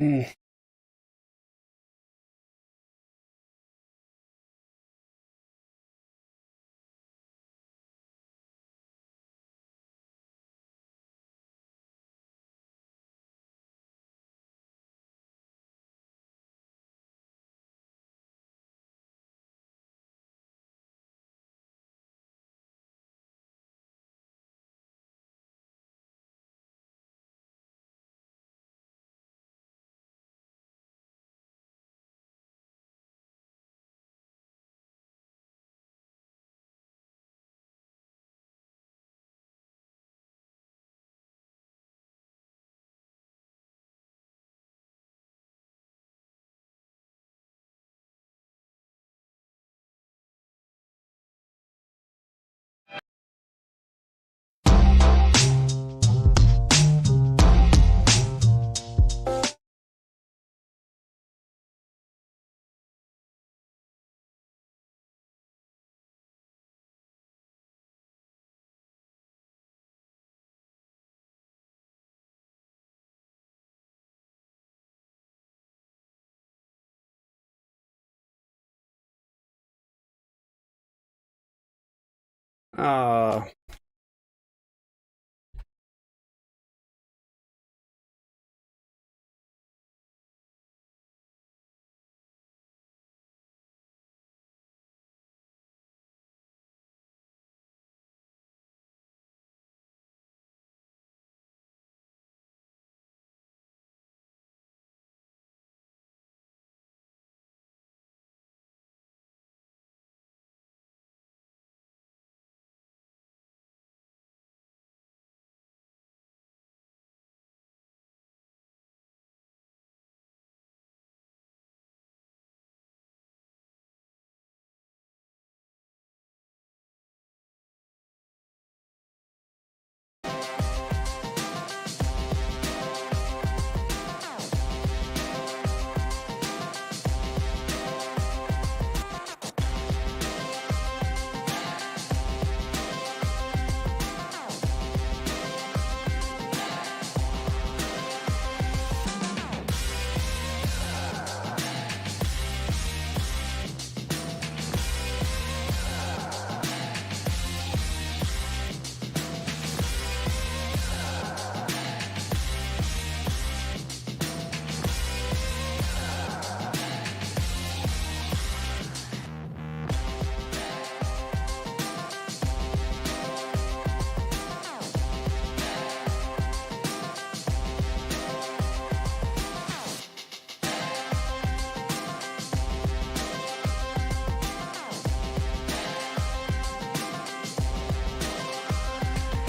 Mm. Ah,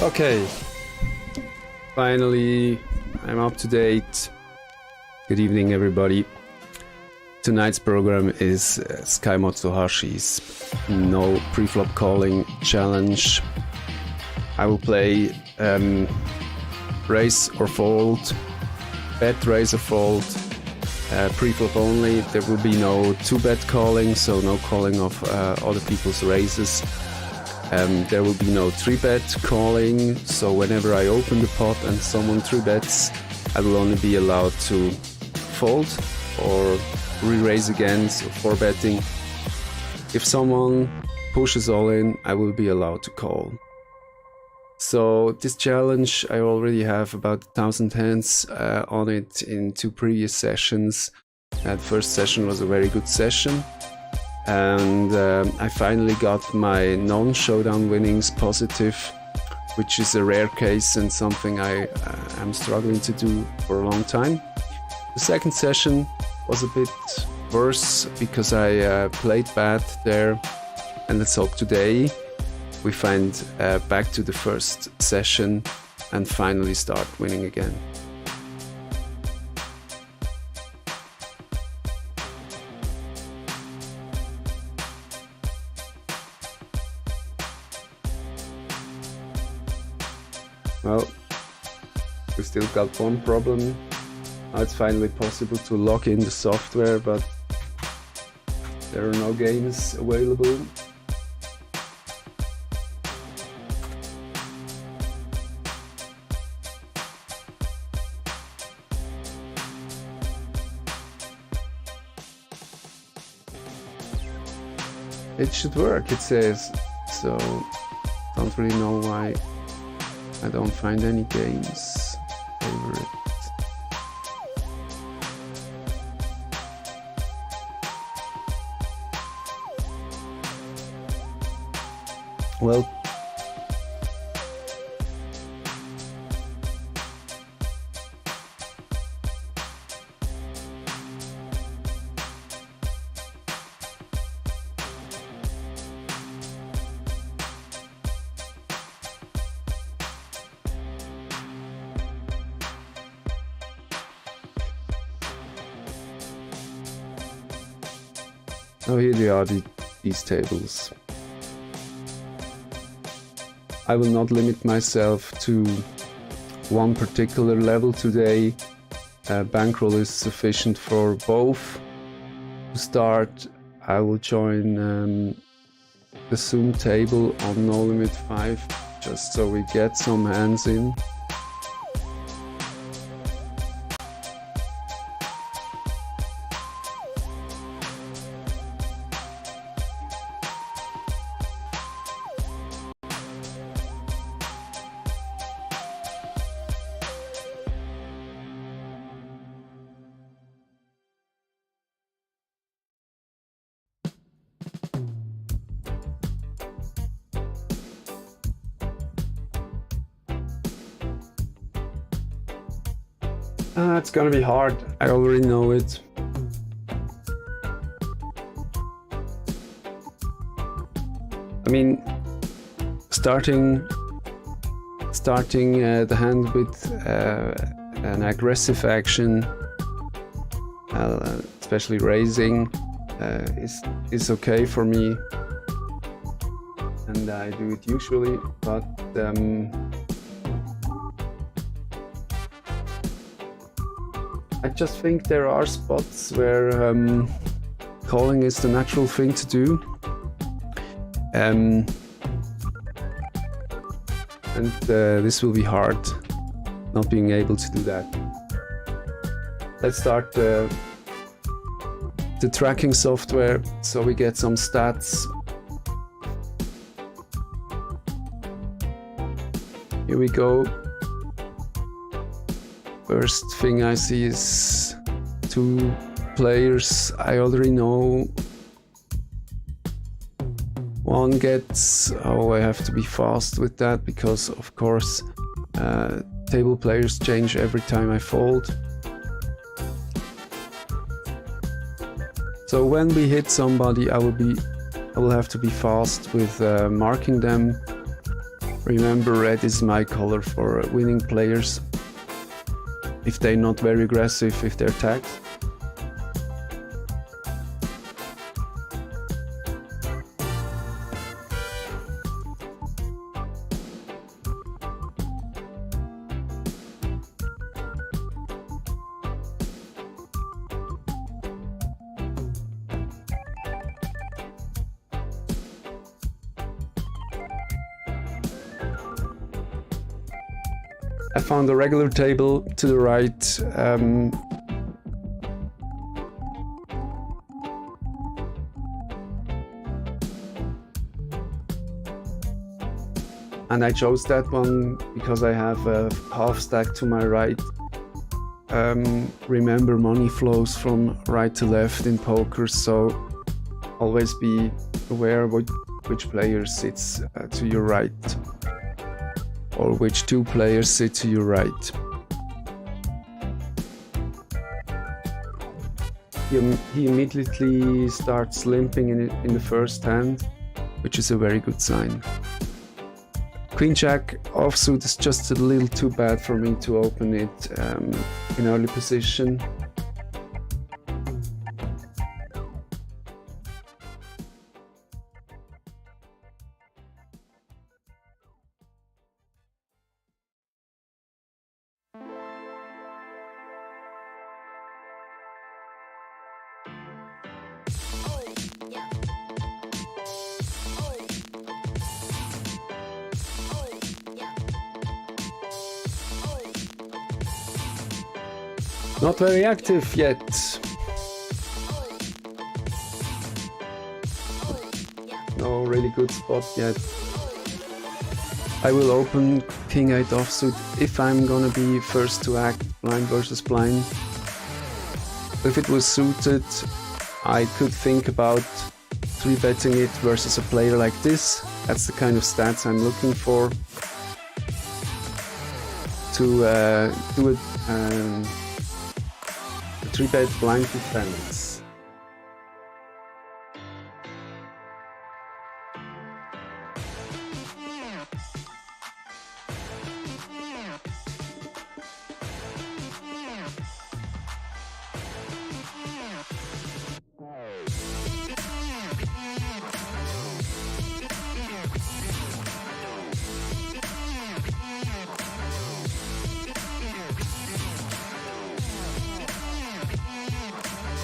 okay. Finally, I'm up to date. Good evening, everybody. Tonight's program is Sky Matsuhashi's no pre-flop calling challenge. I will play raise or fold, bet, raise or fold, pre-flop only. There will be no 2-bet calling, so no calling of other people's raises. There will be no 3-bet calling, so whenever I open the pot and someone 3-bets, I will only be allowed to fold or re-raise again, so 4-betting. If someone pushes all in, I will be allowed to call. So this challenge, I already have about 1,000 hands on it in 2 previous sessions. The first session was a very good session. And I finally got my non-showdown winnings positive, which is a rare case and something I am struggling to do for a long time. The second session was a bit worse because I played bad there, and let's hope today we find back to the first session and finally start winning again. Well, we still got one problem. Now it's finally possible to log in the software, but there are no games available. It should work, it says. So, don't really know why I don't find any games over it. Well, oh, here they are, these tables. I will not limit myself to one particular level today. Bankroll is sufficient for both. To start, I will join the Zoom table on No Limit 5, just so we get some hands in. It's gonna be hard, I already know it. I mean, starting the hand with an aggressive action, especially raising, is okay for me, and I do it usually, but I just think there are spots where calling is the natural thing to do. And this will be hard, not being able to do that. Let's start the tracking software so we get some stats. Here we go. First thing I see is 2 players I already know. One gets, oh, I have to be fast with that because of course table players change every time I fold. So when we hit somebody, I will have to be fast with marking them. Remember, red is my color for winning players. If they're not very aggressive, if they're tagged. I found a regular table to the right. And I chose that one because I have a half stack to my right. Remember, money flows from right to left in poker, so always be aware which player sits to your right, or which 2 players sit to your right. He immediately starts limping in the first hand, which is a very good sign. Queen Jack offsuit is just a little too bad for me to open it in early position. Not very active yet. no really good spot yet. I will open King 8 offsuit if I'm gonna be first to act, blind versus blind. If it was suited, I could think about 3-betting it versus a player like this. That's the kind of stats I'm looking for to do a 3-bet blind defense.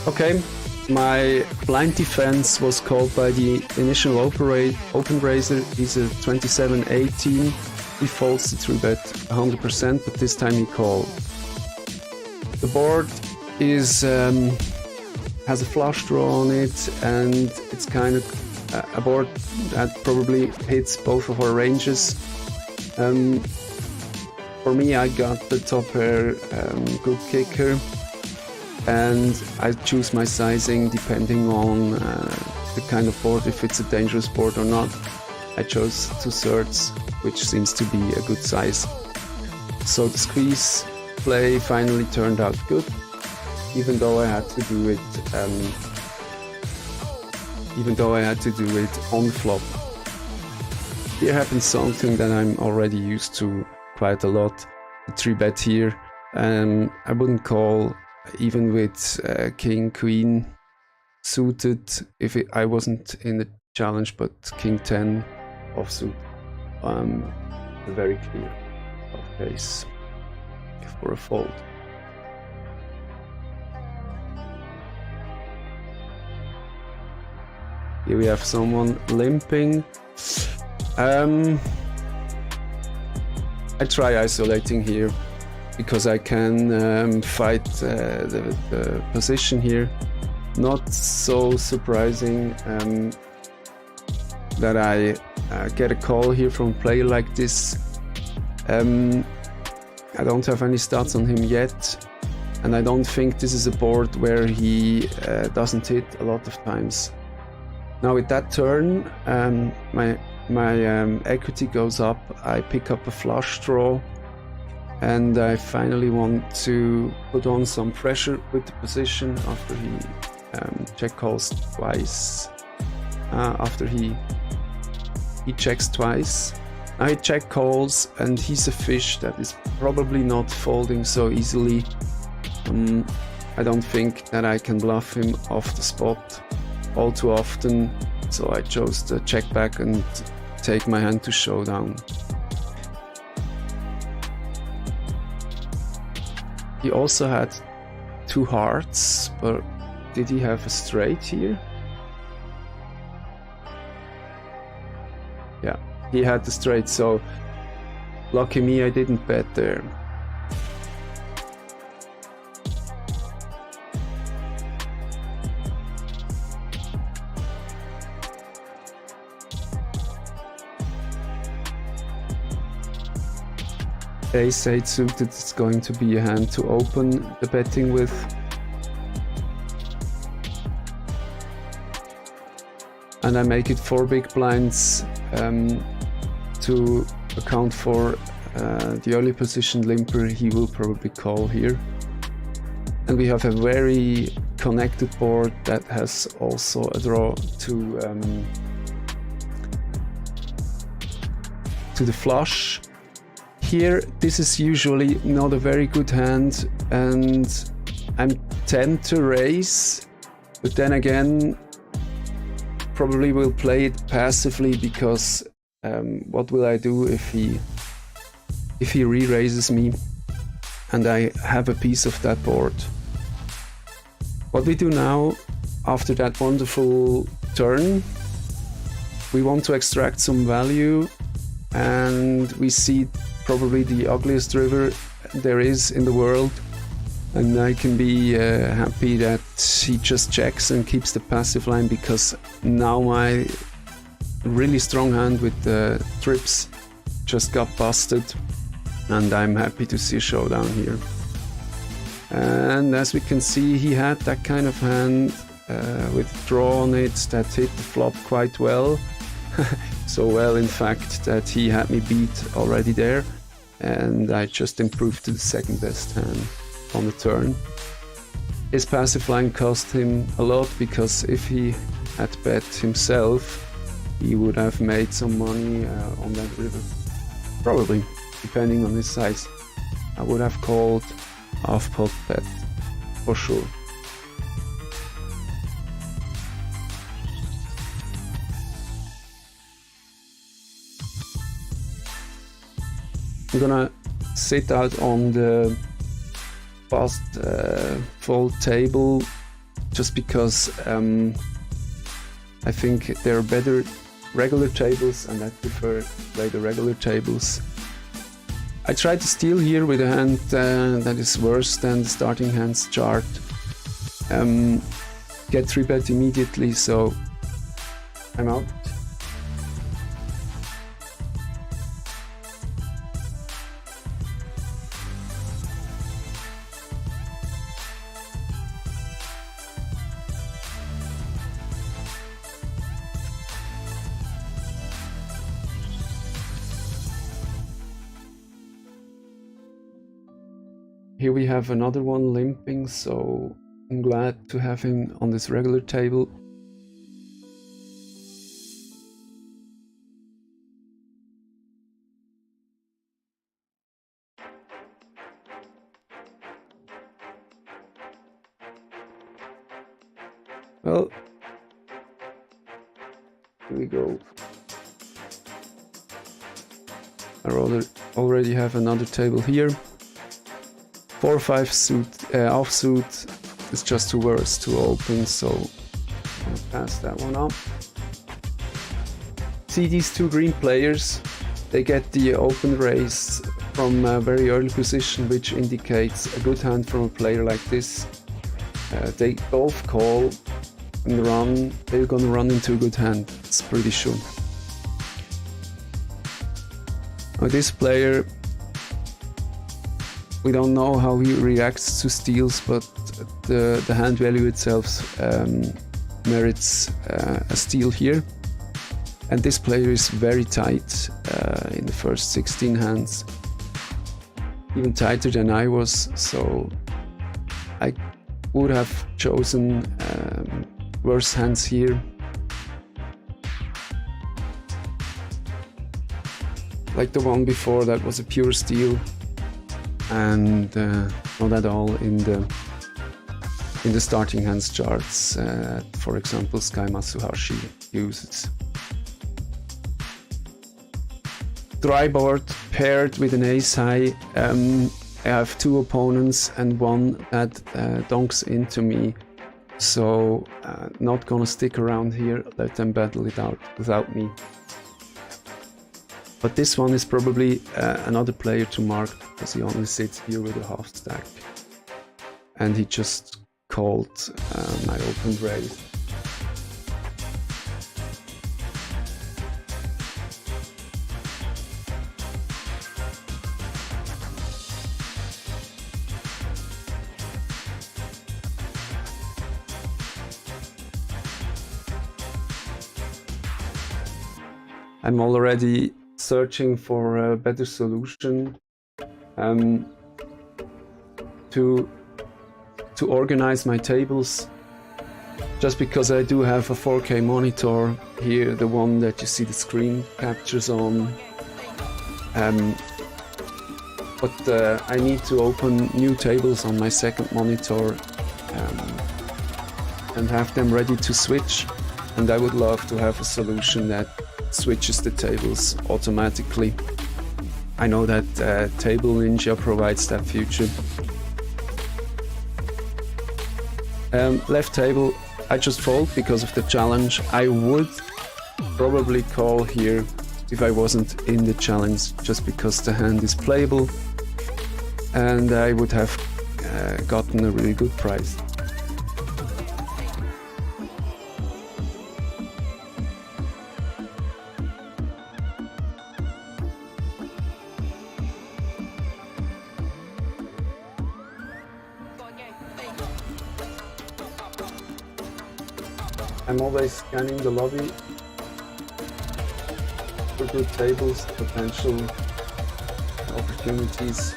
Okay, my blind defense was called by the initial open raiser. He's a 27-18. He folds the 3-bet 100%, but this time he called. The board is has a flush draw on it, and it's kind of a board that probably hits both of our ranges. For me, I got the top pair good kicker, and I choose my sizing depending on the kind of board, if it's a dangerous board or not. I chose 2/3, which seems to be a good size. So the squeeze play finally turned out good, even though I had to do it on flop. Here happens something that I'm already used to quite a lot. The 3-bet here, I wouldn't call even with King Queen suited if I wasn't in the challenge, but King 10 offsuit, a very clear off case for a fold. Here we have someone limping. I try isolating here because I can fight the position here. Not so surprising that I get a call here from a player like this. I don't have any stats on him yet, and I don't think this is a board where he doesn't hit a lot of times. Now with that turn, my equity goes up. I pick up a flush draw, and I finally want to put on some pressure with the position after he check calls twice. After he checks twice. Now he check calls, and he's a fish that is probably not folding so easily. I don't think that I can bluff him off the spot all too often, so I chose to check back and take my hand to showdown. He also had 2 hearts, but did he have a straight here? Yeah, he had the straight, so lucky me, I didn't bet there. Ace-8 suited is going to be a hand to open the betting with. And I make it 4 big blinds to account for the early position limper. He will probably call here. And we have a very connected board that has also a draw to the flush. Here, this is usually not a very good hand, and I'm tempted to raise, but then again, probably will play it passively, because what will I do if he re-raises me and I have a piece of that board? What we do now, after that wonderful turn, we want to extract some value, and we see probably the ugliest river there is in the world, and I can be happy that he just checks and keeps the passive line, because now my really strong hand with the trips just got busted, and I'm happy to see a showdown here. And as we can see, he had that kind of hand with a draw on it that hit the flop quite well. So well, in fact, that he had me beat already there, and I just improved to the second best hand on the turn. His passive line cost him a lot, because if he had bet himself, he would have made some money on that river. Probably, depending on his size. I would have called half pot bet, for sure. I'm gonna sit out on the fast fold table, just because I think there are better regular tables, and I prefer to play the regular tables. I tried to steal here with a hand that is worse than the starting hands chart. Get 3-bet immediately, so I'm out. Here we have another one limping, so I'm glad to have him on this regular table. Well, here we go. I already have another table here. 4-5 suit, offsuit is just too worse to open, so I'll pass that one up. See these two green players, they get the open raise from a very early position, which indicates a good hand from a player like this. They both call and run, they're gonna run into a good hand, it's pretty sure. Now this player, we don't know how he reacts to steals, but the hand value itself merits a steal here. And this player is very tight in the first 16 hands, even tighter than I was, so I would have chosen worse hands here. Like the one before, that was a pure steal. And not at all in the starting hands charts, for example, Sky Matsuhashi uses. Dry board paired with an ace high. I have two opponents and one that donks into me, so not gonna stick around here, let them battle it out without me. But this one is probably another player to mark, because he only sits here with a half stack. And he just called my open raise. I'm already searching for a better solution to organize my tables, just because I do have a 4K monitor here, the one that you see the screen captures on, but I need to open new tables on my second monitor and have them ready to switch, and I would love to have a solution that switches the tables automatically. I know that Table Ninja provides that feature. Left table, I just fold because of the challenge. I would probably call here if I wasn't in the challenge, just because the hand is playable and I would have gotten a really good price. I'm always scanning the lobby for good tables, potential opportunities.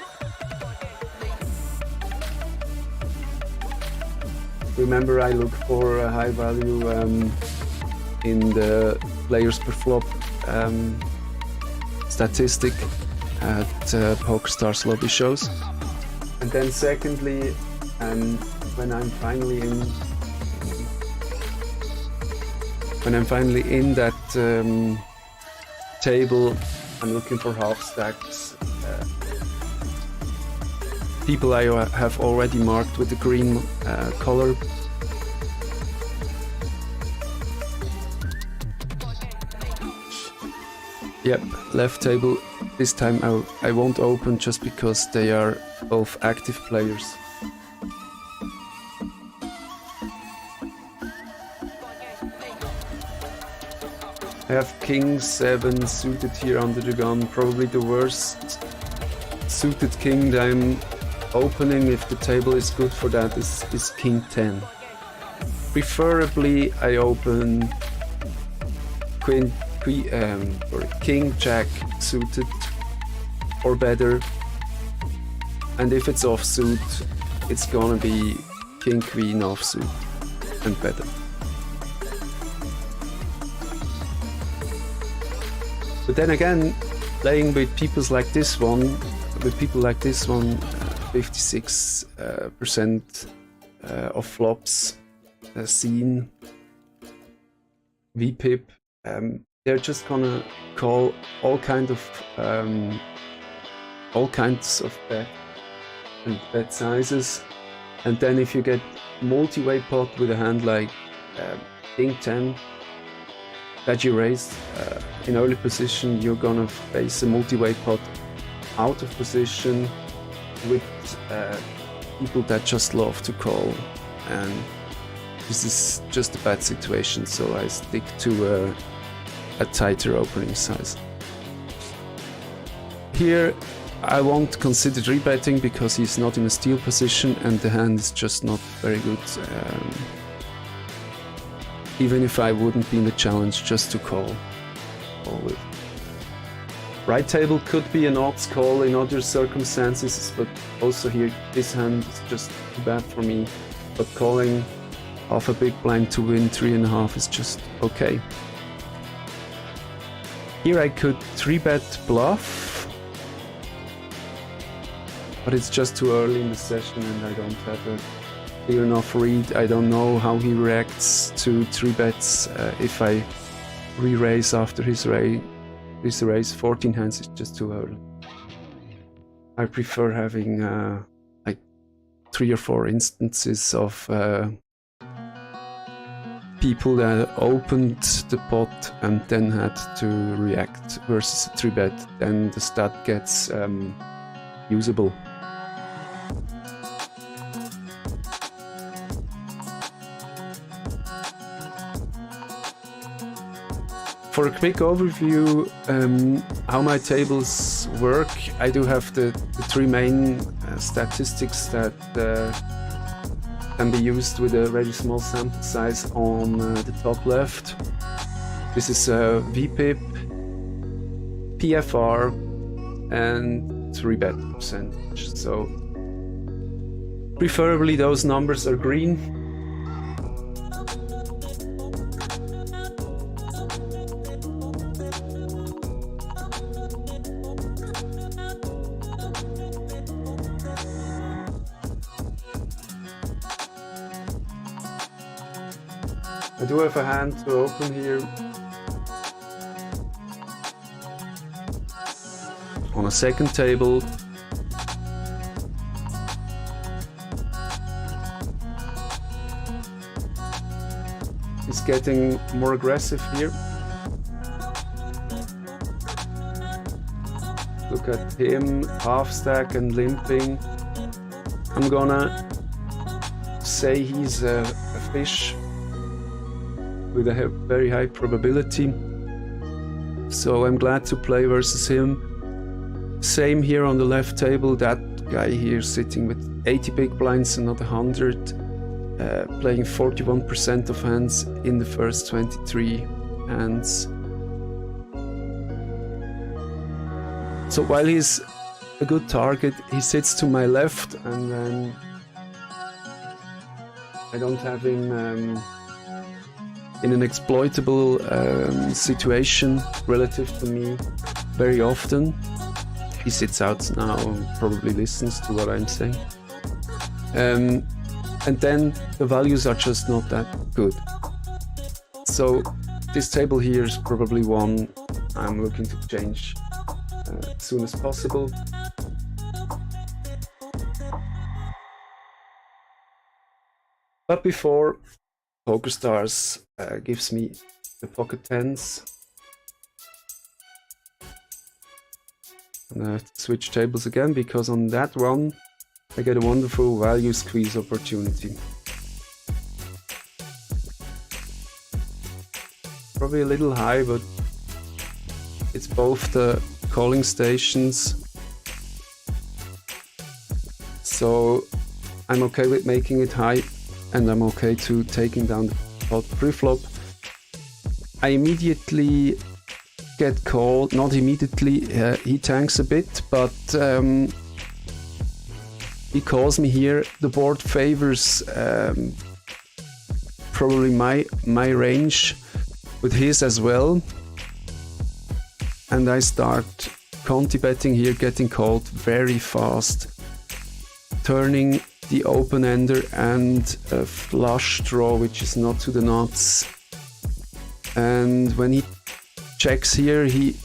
Remember, I look for a high value in the players per flop statistic at Pokerstars lobby shows. And then secondly, when I'm finally in that table, I'm looking for half stacks. People I have already marked with the green color. Yep, left table. This time I won't open just because they are both active players. I have king 7 suited here under the gun, probably the worst suited king that I'm opening if the table is good for that is king 10. Preferably I open king jack suited or better, and if it's offsuit it's gonna be king queen offsuit and better. But then again, playing with people like this one, 56% of flops seen VPIP. They're just gonna call all kinds of bet and bet sizes, and then if you get multi-way pot with a hand like king 10 that you raised in early position, you're gonna face a multi-way pot out of position with people that just love to call, and this is just a bad situation, so I stick to a tighter opening size. Here I won't consider rebetting because he's not in a steal position and the hand is just not very good, even if I wouldn't be in the challenge just to call with. Right table could be an odds call in other circumstances, but also here this hand is just too bad for me, but calling half a big blind to win 3.5 is just okay. Here I could 3-bet bluff, but it's just too early in the session and I don't have a clear enough read. I don't know how he reacts to 3-bets if I re-raise after his raise. 14 hands is just too early. I prefer having like 3 or 4 instances of people that opened the pot and then had to react versus a 3-bet, then the stat gets usable. For a quick overview how my tables work, I do have the 3 main statistics that can be used with a very small sample size on the top left. This is VPIP, PFR and 3-bet percentage. So preferably those numbers are green. I do have a hand to open here on a second table. He's getting more aggressive here. Look at him, half stack and limping. I'm gonna say he's a fish with a very high probability, so I'm glad to play versus him. Same here on the left table, that guy here sitting with 80 big blinds and not 100. playing 41% of hands in the first 23 hands. So while he's a good target, he sits to my left, and then I don't have him in an exploitable situation relative to me very often. He sits out now and probably listens to what I'm saying. And then the values are just not that good. So this table here is probably one I'm looking to change as soon as possible. But before, Pokerstars gives me the pocket tens. And I have to switch tables again, because on that one I get a wonderful value squeeze opportunity. Probably a little high, but it's both the calling stations. So I'm okay with making it high, and I'm okay to taking down the pot pre-flop. I immediately get called, not immediately, he tanks a bit, but he calls me here. The board favors probably my range with his as well, and I start Conti betting here, getting called very fast, turning the open-ender and a flush draw, which is not to the nuts. And when he checks here, he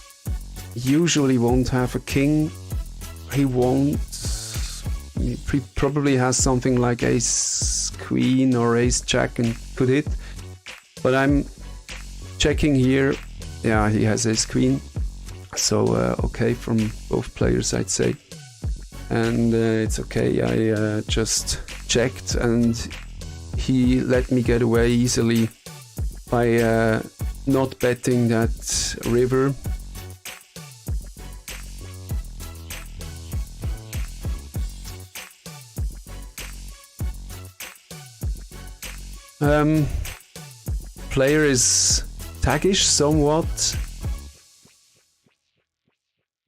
usually won't have a king. He probably has something like ace queen or ace jack and could hit. But I'm checking here. Yeah, he has ace queen. So okay from both players, I'd say. And it's okay, I just checked, and he let me get away easily by not betting that river. Player is taggish somewhat,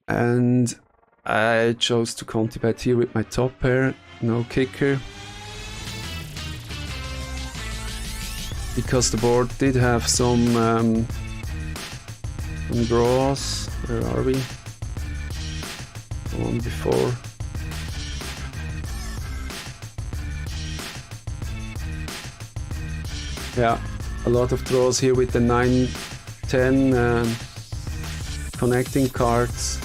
and I chose to Conti bet here with my top pair, no kicker, because the board did have some draws. Where are we? One before. Yeah, a lot of draws here with the 9-10 connecting cards.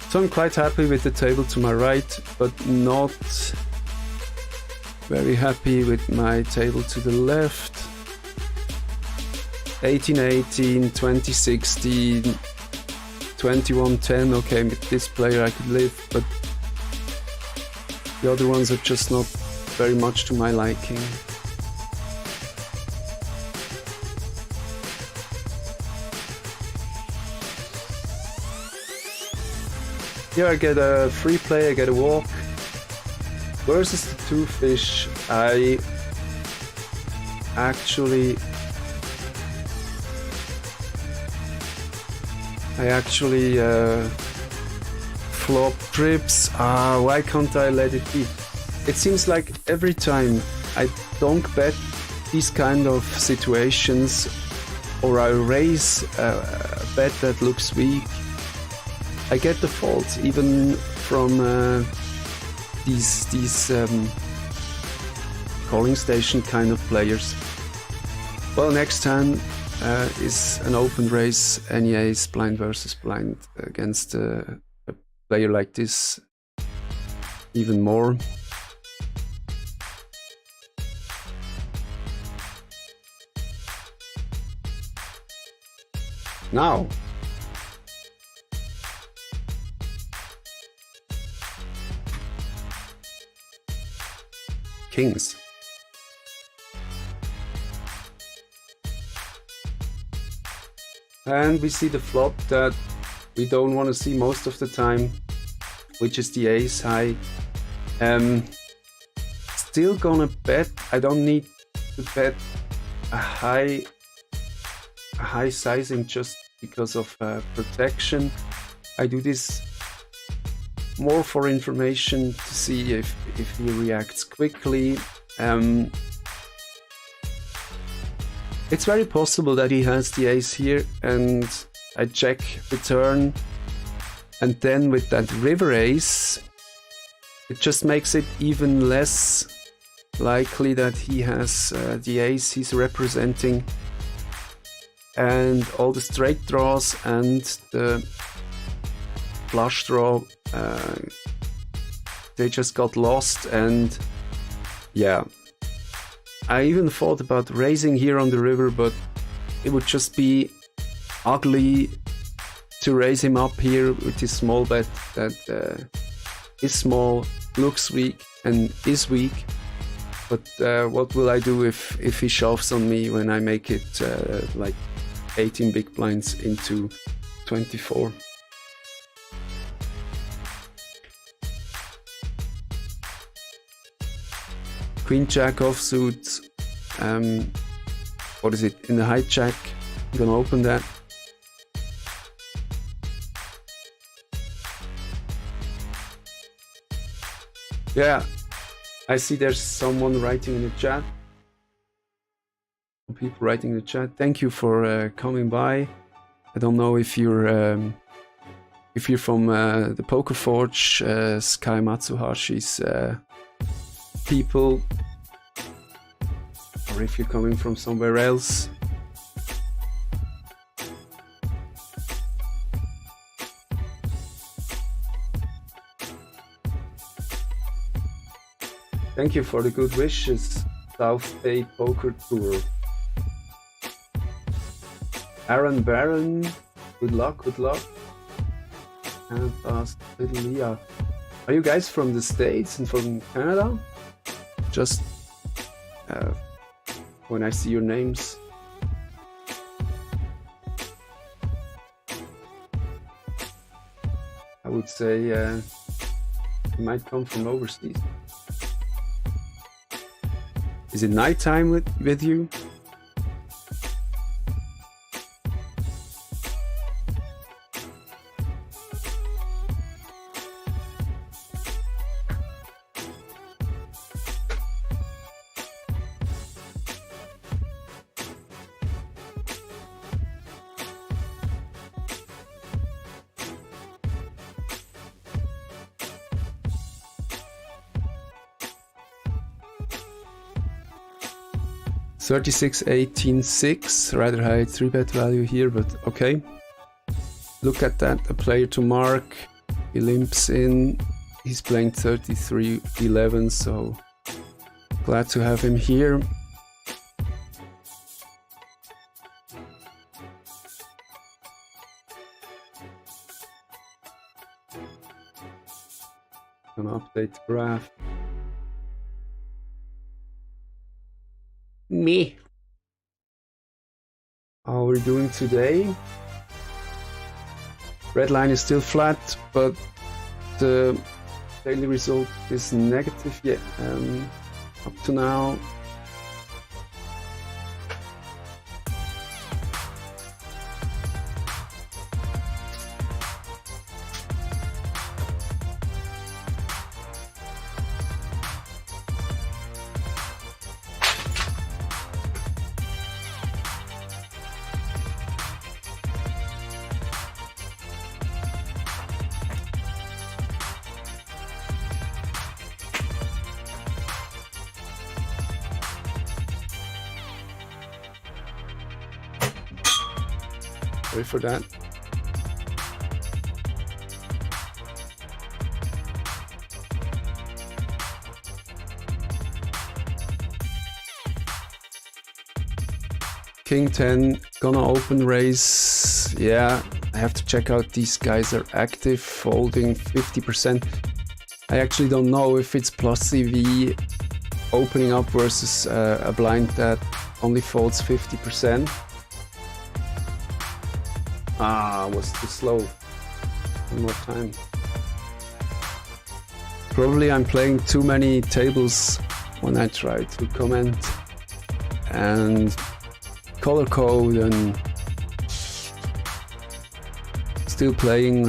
So I'm quite happy with the table to my right, but not very happy with my table to the left. 18-18, 20-16, 21-10, okay, with this player I could live, but the other ones are just not very much to my liking. Here I get a free play, I get a walk. Versus the two fish, I actually flop trips. Why can't I let it be? It seems like every time I donk bet these kind of situations, or I raise a bet that looks weak, I get the faults, even from these calling station kind of players. Well, next hand is an open raise, any ace, blind versus blind, against a player like this, even more. Now, kings. And we see the flop that we don't want to see most of the time, which is the ace high. Still gonna bet. I don't need to bet a high sizing just because of protection. I do this more for information to see if he reacts quickly. It's very possible that he has the ace here, and I check the turn, and then with that river ace, it just makes it even less likely that he has the ace he's representing, and all the straight draws and the flush draw, they just got lost. And yeah, I even thought about raising here on the river, but it would just be ugly to raise him up here with his small bet that is small, looks weak, and is weak. But what will I do if he shoves on me when I make it like 18 big blinds into 24? Queen jack offsuit, what is it, in the hijack? I'm gonna open that. Yeah, I see there's someone writing in the chat. People writing in the chat. Thank you for coming by. I don't know if you're from the Poker Forge, Sky Matsuhashi's people, or if you're coming from somewhere else. Thank you for the good wishes, South Bay Poker Tour. Aaron Barron, good luck, good luck. And ask little Leah. Are you guys from the States and from Canada? Just when I see your names. I would say you might come from overseas. Is it nighttime with you? $36.18.6, rather high 3-bet value here, but okay. Look at that, a player to mark. He limps in. He's playing 33.11, so glad to have him here. Gonna update the graph. Me. How are we doing today? Red line is still flat, but the daily result is negative yet. Up to now. Sorry for that. King 10, gonna open raise. Yeah, I have to check out these guys are active, folding 50%. I actually don't know if it's plus CV opening up versus a blind that only folds 50%. Ah, was too slow. One more time. Probably I'm playing too many tables when I try to comment and color code and still playing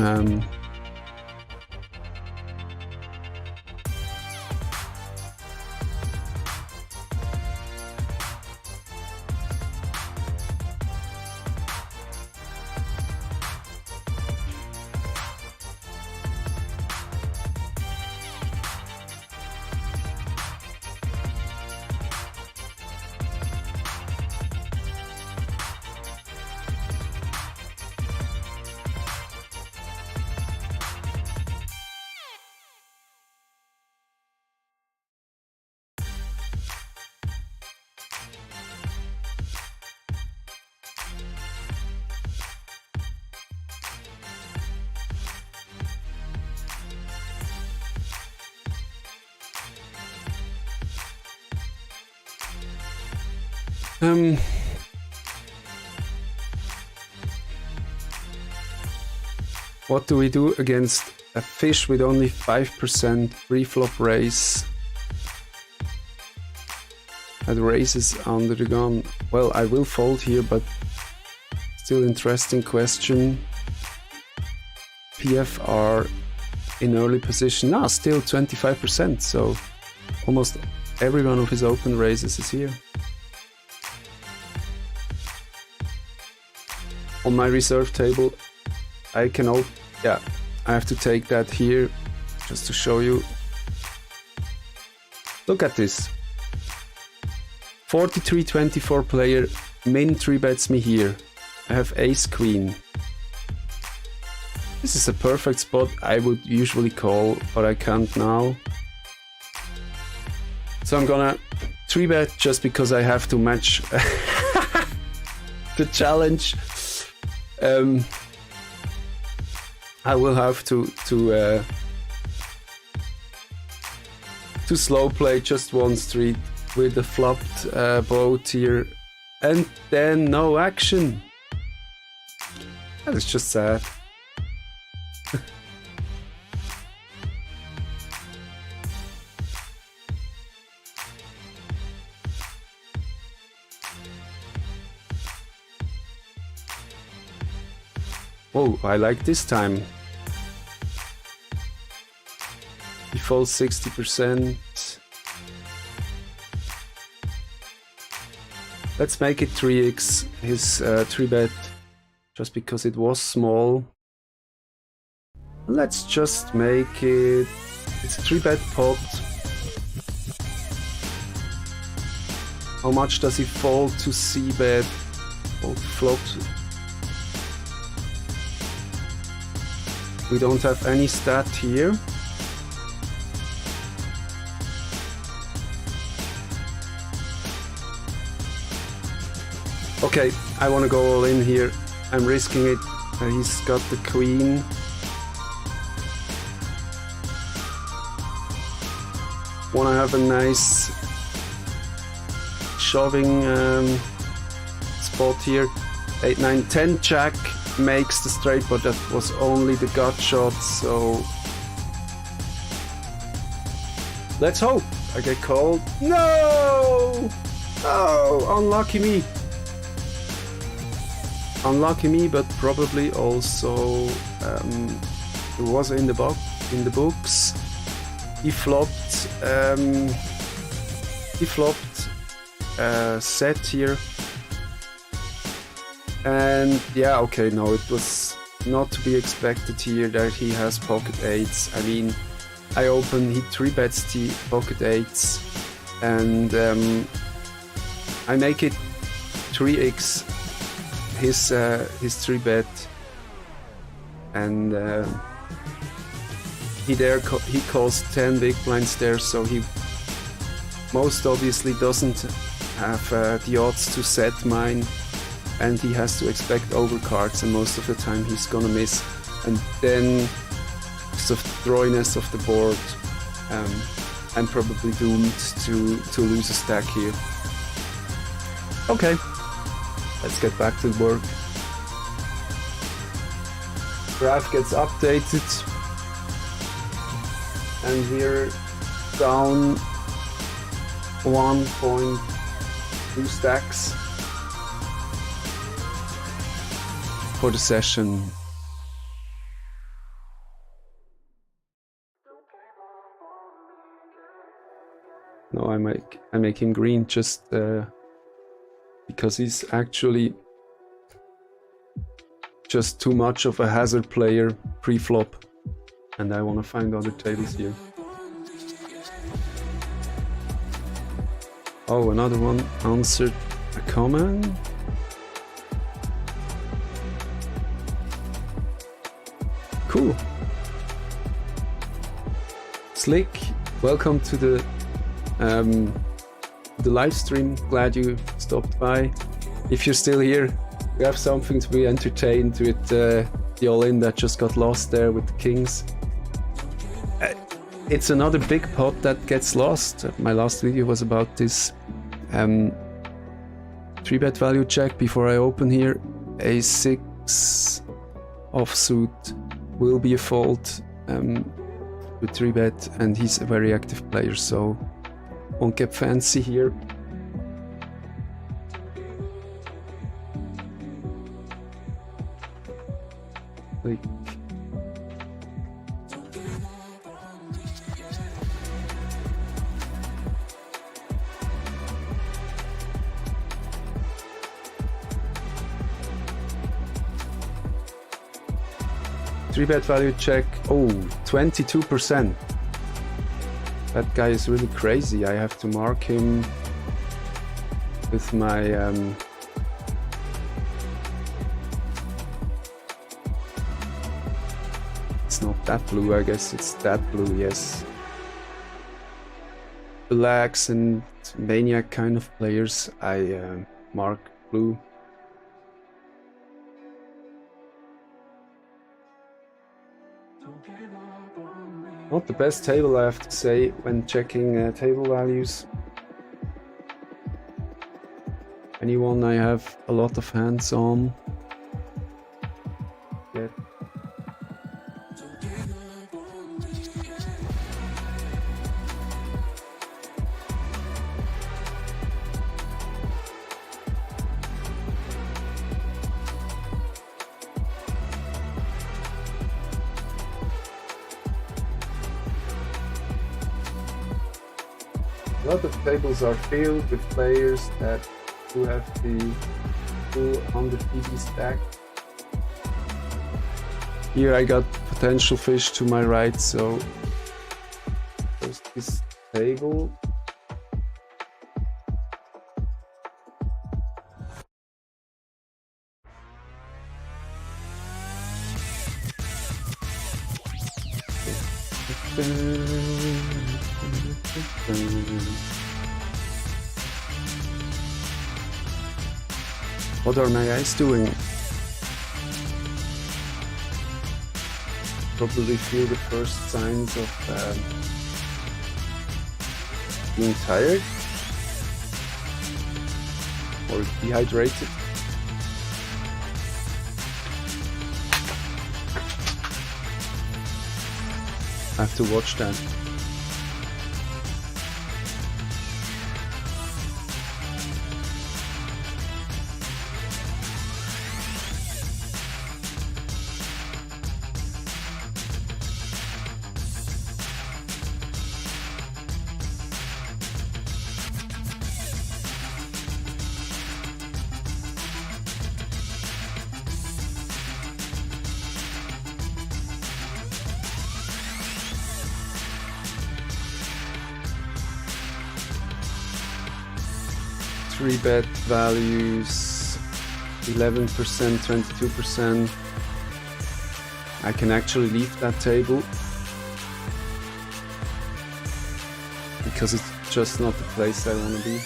what do we do against a fish with only 5% pre-flop raise that raises under the gun? Well, I will fold here, but still interesting question. PFR in early position. Now still 25%, so almost every one of his open raises is here. On my reserve table, I can yeah, I have to take that here just to show you. Look at this. 43-24 player min 3-bets me here. I have ace queen. This is a perfect spot I would usually call, but I can't now. So I'm gonna 3-bet just because I have to match the challenge. I will have to slow play just one street with the flopped boat here, and then no action. That is just sad. Oh, I like this time. He folds 60%. Let's make it 3x, his 3-bet, just because it was small. Let's just make it... It's a 3-bet pot. How much does he fold to c-bet? Fold flop. We don't have any stat here. Okay, I want to go all in here. I'm risking it. He's got the queen. Want to have a nice shoving spot here. 8, 9, 10 jack makes the straight, but that was only the gut shot, so let's hope I get called. No! Oh, unlucky me. Unlucky me, but probably also it was in the books. He flopped set here. And yeah, okay, no, it was not to be expected here that he has pocket 8s. I mean, I open, he 3-bets the pocket 8s, and I make it 3x his 3-bet, and he calls 10 big blinds there, so he most obviously doesn't have the odds to set mine. And he has to expect overcards, and most of the time he's gonna miss. And then, because of the drawiness of the board, I'm probably doomed to lose a stack here. Okay, let's get back to work. Graph gets updated, and we're down 1.2 stacks for the session. No, I make him green just because he's actually just too much of a hazard player pre-flop, and I want to find other tables here. Oh, another one answered a command. Cool. Slick, welcome to the live stream. Glad you stopped by. If you're still here, we have something to be entertained with the all-in that just got lost there with the kings. It's another big pot that gets lost. My last video was about this 3-bet value check before I open here. A6 offsuit will be a fault with 3-bet, and he's a very active player, so won't get fancy here. Like, 3-bet value check. Oh, 22%. That guy is really crazy. I have to mark him with my it's not that blue, I guess it's that blue, yes. Relax and maniac kind of players, I mark blue. Not the best table, I have to say, when checking table values. Anyone I have a lot of hands on. Yeah. A lot of tables are filled with players that do have the full 100 PB stack. Here I got potential fish to my right, so there's this table. What are my eyes doing? Probably feel the first signs of being tired or dehydrated. I have to watch that. Bet values 11%, 22%. I can actually leave that table because it's just not the place I want to be.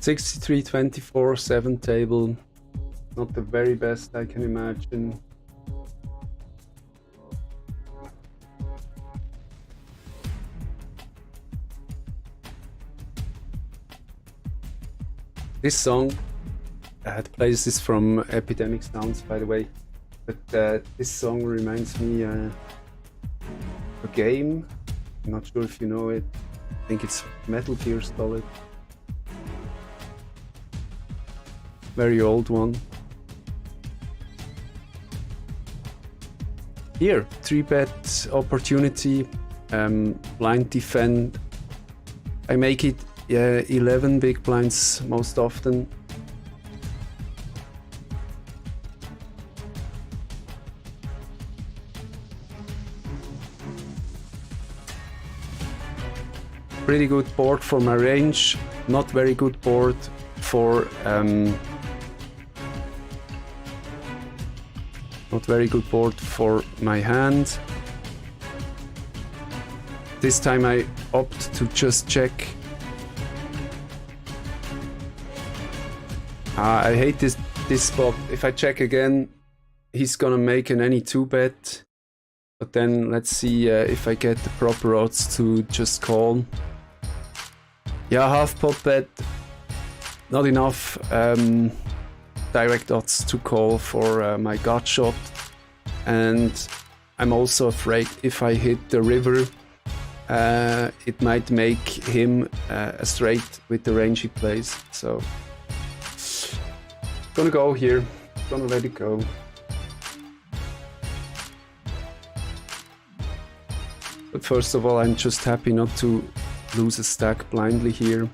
63-24, 7 table. Not the very best I can imagine. This song, the playlist is from Epidemic Sounds, by the way, but this song reminds me a game. I'm not sure if you know it. I think it's Metal Gear Solid. Very old one. Here, 3-bet opportunity, blind defend. I make it 11 big blinds most often. Pretty good board for my range, not very good board for my hand. This time I opt to just check. I hate this spot. If I check again, he's gonna make an any 2-bet. But then let's see if I get the proper odds to just call. Yeah, half pot bet, not enough direct odds to call for my gut shot. And I'm also afraid if I hit the river, it might make him a straight with the range he plays. So, gonna go here, gonna let it go. But first of all, I'm just happy not to lose a stack blindly here.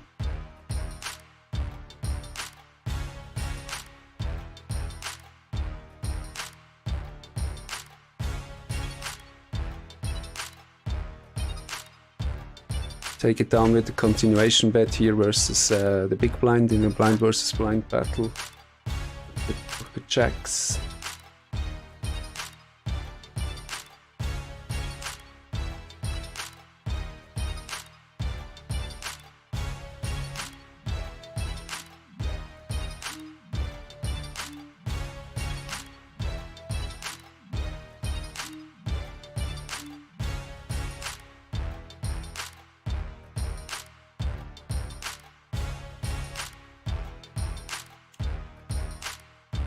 Take it down with the continuation bet here versus the big blind in a blind versus blind battle. The checks.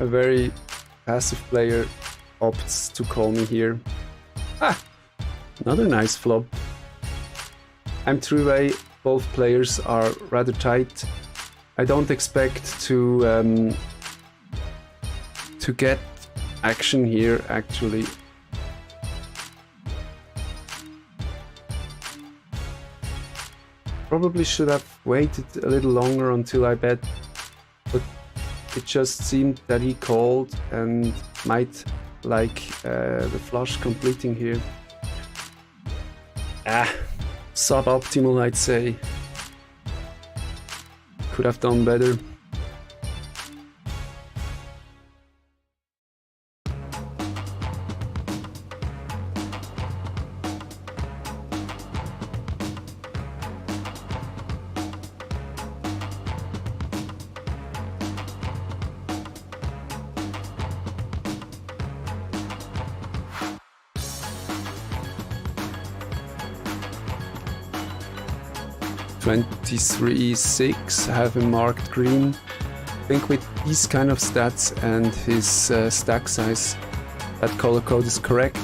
A very passive player opts to call me here. Another nice flop. I'm three-way, both players are rather tight. I don't expect to get action here actually. Probably should have waited a little longer until I bet, but it just seemed that he called and might like the flush completing here. Suboptimal, I'd say. Could have done better. (23-6), I have him marked green. I think with these kind of stats and his stack size, that color code is correct.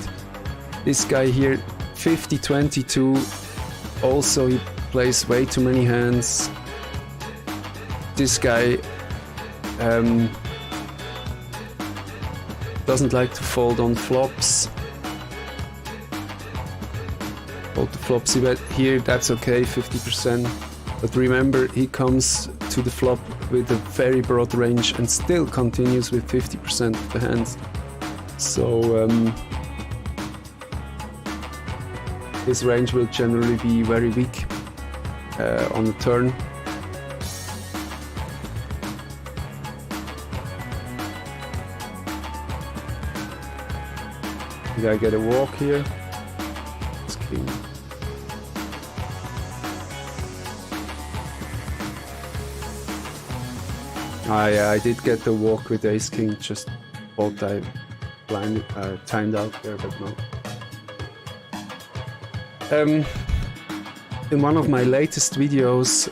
This guy here, 50-22, also he plays way too many hands. This guy doesn't like to fold on flops. Fold the flops he bet here, that's okay, 50%. But remember, he comes to the flop with a very broad range and still continues with 50% of the hands. So his range will generally be very weak on the turn. Did I get a walk here? It's clean. I did get the walk with Ace King, just thought I timed out there, but no. In one of my latest videos,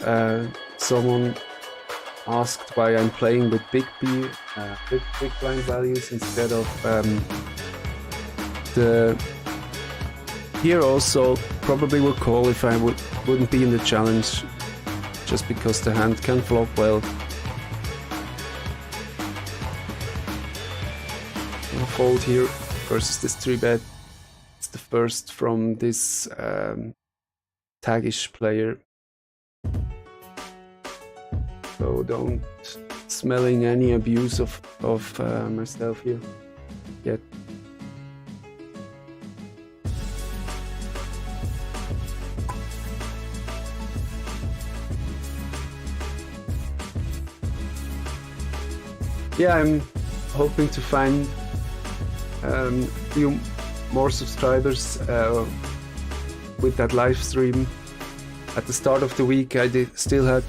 someone asked why I'm playing with big blind values instead of the... Here also probably would call if I wouldn't be in the challenge, just because the hand can flop well. I'll fold here versus this 3-bet. It's the first from this taggish player. So don't smelling any abuse of myself here yet. Yeah, I'm hoping to find a few more subscribers with that live stream. At the start of the week I still had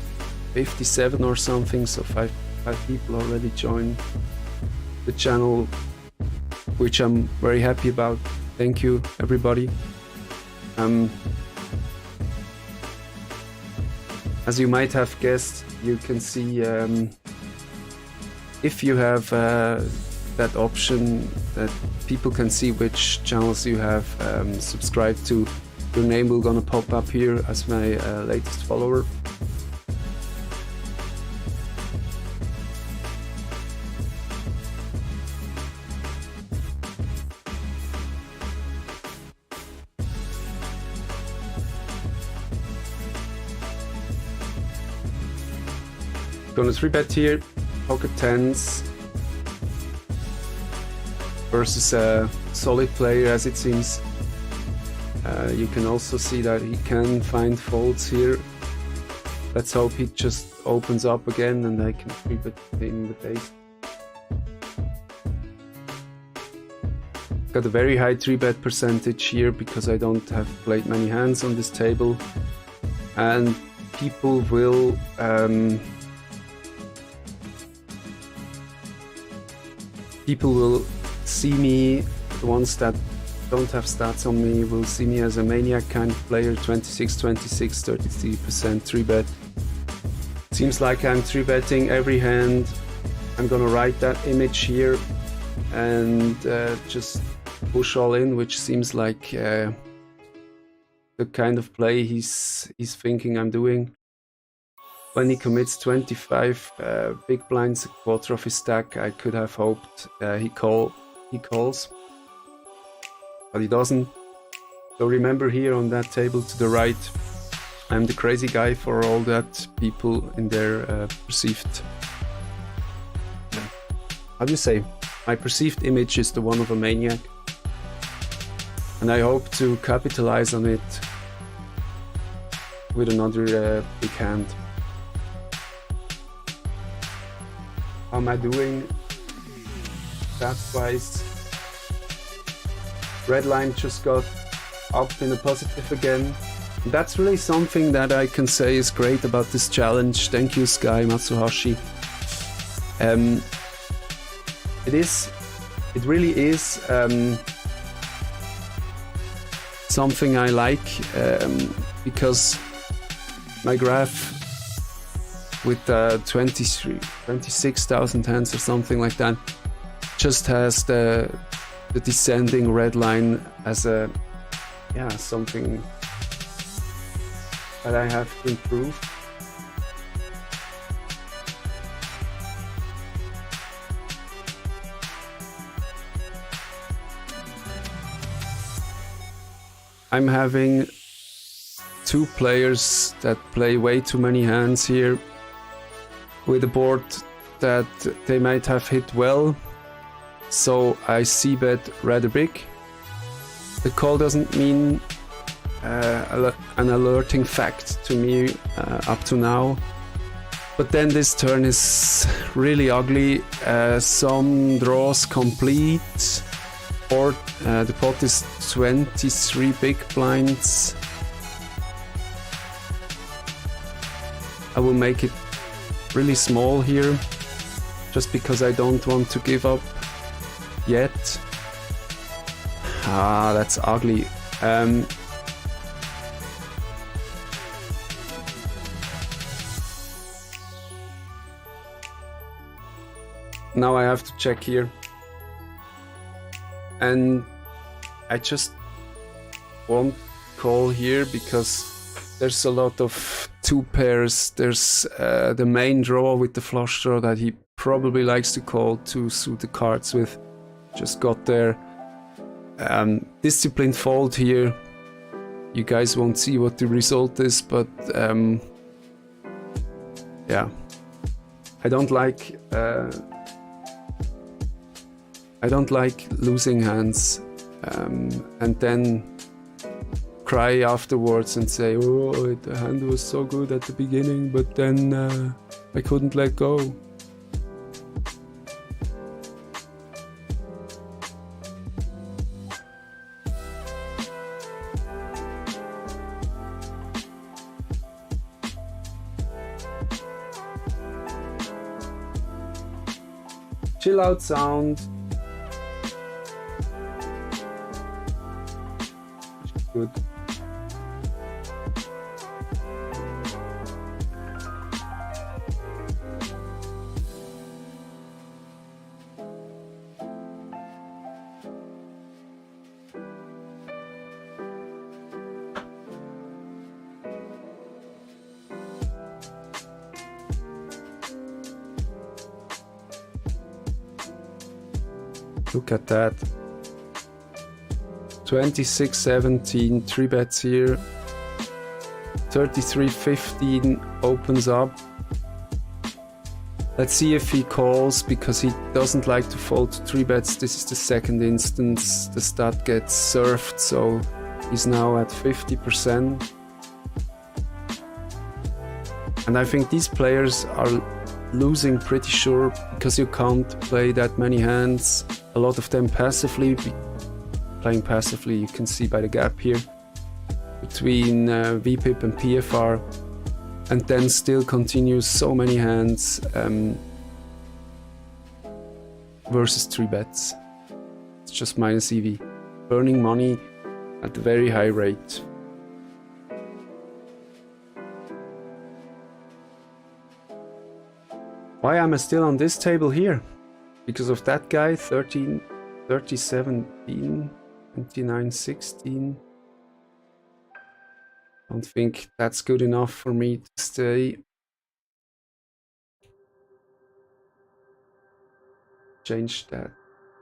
57 or something, so five people already joined the channel, which I'm very happy about. Thank you, everybody. As you might have guessed, you can see if you have that option that people can see which channels you have subscribed to, your name will gonna pop up here as my latest follower. Gonna 3-bet here, pocket tens versus a solid player as it seems. You can also see that he can find folds here. Let's hope he just opens up again and I can 3-bet him with ace. Got a very high 3-bet percentage here because I don't have played many hands on this table, and people will see me, the ones that don't have stats on me will see me as a maniac kind of player. 26, 26, 33% 3-bet. Seems like I'm 3-betting every hand. I'm gonna write that image here and just push all in, which seems like the kind of play he's thinking I'm doing. When he commits 25 big blinds, a quarter of his stack, I could have hoped he calls, but he doesn't. So remember, here on that table to the right, I'm the crazy guy for all that people in their perceived... How do you say? My perceived image is the one of a maniac, and I hope to capitalize on it with another big hand. How am I doing stats-wise? Redline just got up in a positive again. That's really something that I can say is great about this challenge. Thank you, Sky Matsuhashi. It really is something I like, because my graph with 26,000 hands or something like that just has the descending red line as a something that I have to improve. I'm having two players that play way too many hands here with a board that they might have hit well, so I c-bet rather big. The call doesn't mean an alerting fact to me up to now, but then this turn is really ugly. Some draws complete, or the pot is 23 big blinds. I will make it really small here. just because I don't want to give up yet. Ah, that's ugly. Now I have to check here. And I just won't call here because there's a lot of two pairs. There's the main draw with the flush draw that he probably likes to call to suit the cards with. Just got there. Disciplined fold here. You guys won't see what the result is, but yeah. I don't like losing hands and then cry afterwards and say, oh, the hand was so good at the beginning, but then I couldn't let go. Chill out sound. Good. Look at that. 26-17, 3 bets here. 33-15 opens up. Let's see if he calls, because he doesn't like to fold to 3 bets. This is the second instance. The stat gets served, so he's now at 50%. And I think these players are losing pretty sure, because you can't play that many hands. A lot of them passively. Playing passively, you can see by the gap here between VPIP and PFR, and then still continues so many hands versus 3 bets. It's just minus EV, burning money at a very high rate. Why am I still on this table here? Because of that guy, 13, 30-17. 29-16. Don't think that's good enough for me to stay. Change that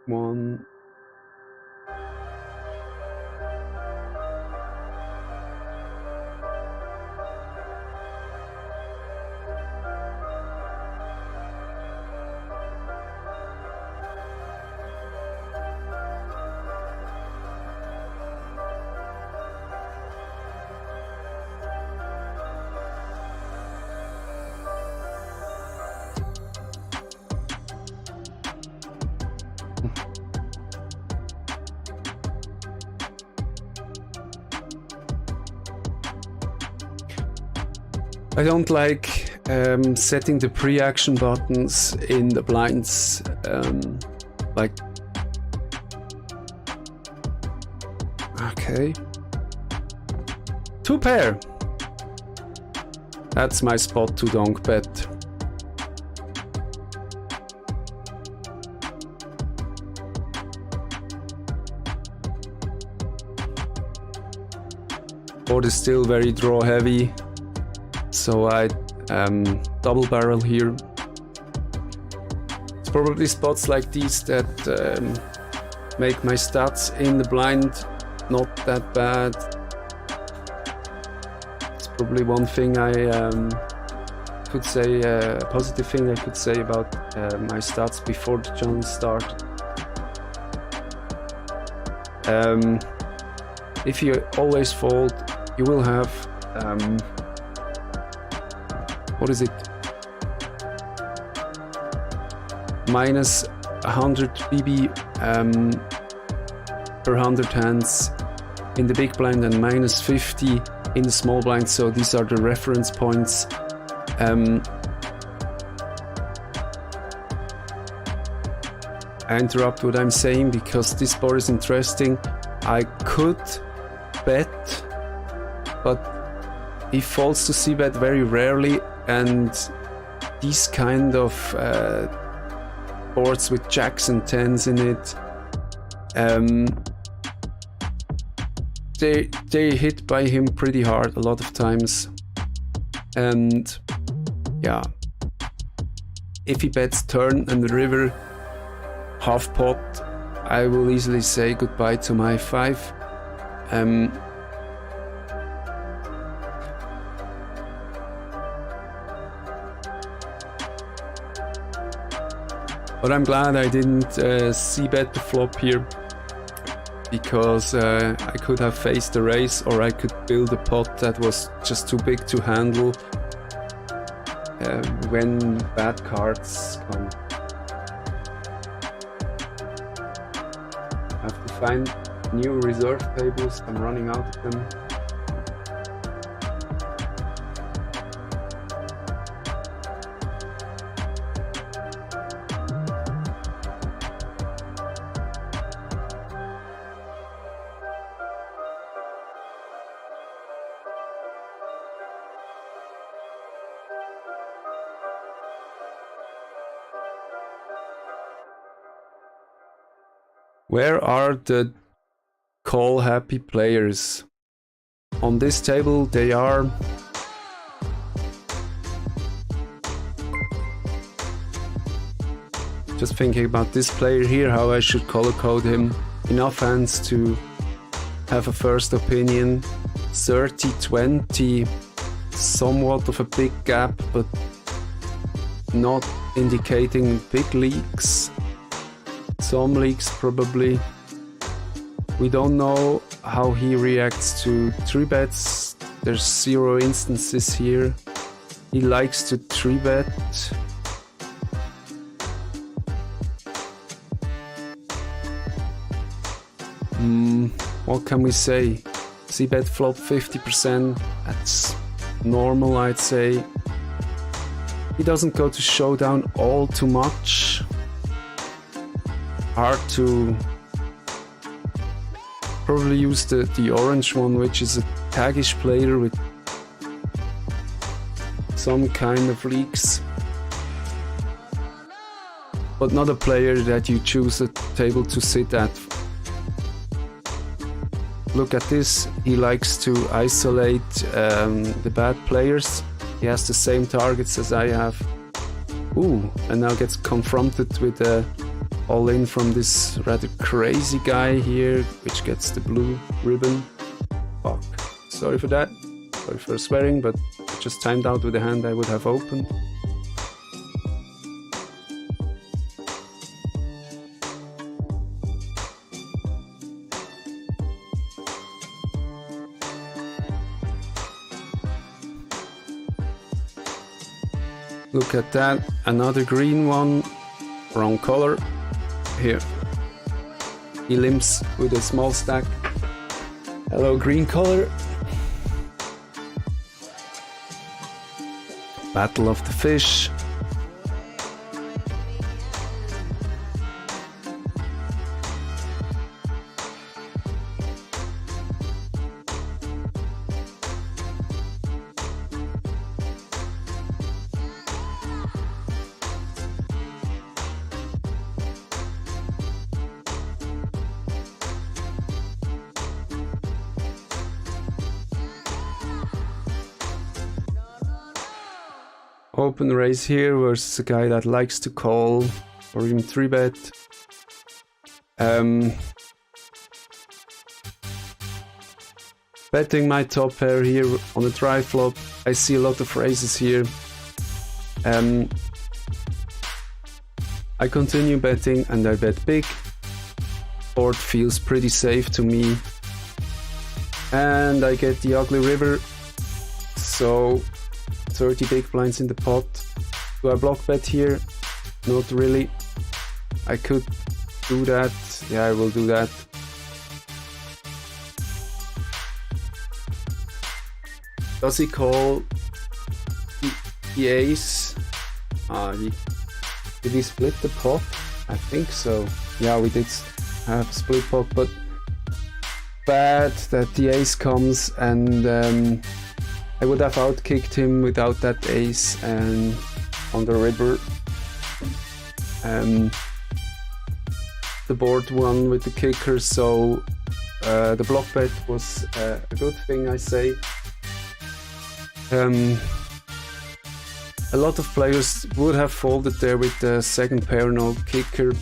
one. I don't like setting the pre-action buttons in the blinds, like, okay, 2 pair, that's my spot to donk bet. Board is still very draw heavy. So I double barrel here. It's probably spots like these that make my stats in the blind not that bad. It's probably one thing I could say, a positive thing I could say about my stats before the challenge started. If you always fold, you will have what is it? Minus 100 BB per 100 hands in the big blind and minus 50 in the small blind. So these are the reference points. I interrupt what I'm saying because this board is interesting. I could bet, but he folds to c-bet very rarely, and these kind of boards with jacks and tens in it, they hit by him pretty hard a lot of times. And yeah, if he bets turn and river half pot, I will easily say goodbye to my 5. But I'm glad I didn't c-bet the flop here, because I could have faced the raise, or I could build a pot that was just too big to handle when bad cards come. I have to find new reserve tables, I'm running out of them. Where are the call happy players? On this table they are. Just thinking about this player here, how I should color code him. Enough hands to have a first opinion. 30-20, somewhat of a big gap, but not indicating big leaks. Some leaks probably. We don't know how he reacts to 3-bets. There's 0 instances here. He likes to 3-bet. What can we say? C-bet flop 50%. That's normal, I'd say. He doesn't go to showdown all too much. Hard to probably use the orange one, which is a taggish player with some kind of leaks, but not a player that you choose a table to sit at. Look at this, he likes to isolate the bad players. He has the same targets as I have. Ooh, and now gets confronted with a all-in from this rather crazy guy here, which gets the blue ribbon. Fuck. Sorry for that. Sorry for swearing, but I just timed out with the hand I would have opened. Look at that, another green one, wrong color. Here, he limps with a small stack. Hello, green color. Battle of the fish. Open raise here versus a guy that likes to call or even 3-bet. Betting my top pair here on a dry flop. I see a lot of raises here. I continue betting and I bet big. Board feels pretty safe to me. And I get the ugly river. So 30 big blinds in the pot. Do I block bet here? Not really. I could do that. Yeah, I will do that. Does he call the ace? Did he split the pot? I think so. Yeah, we did have split pot, but bad that the ace comes, and I would have outkicked him without that ace and on the river. The board won with the kicker, so the block bet was a good thing, I say. A lot of players would have folded there with the second pair no kicker,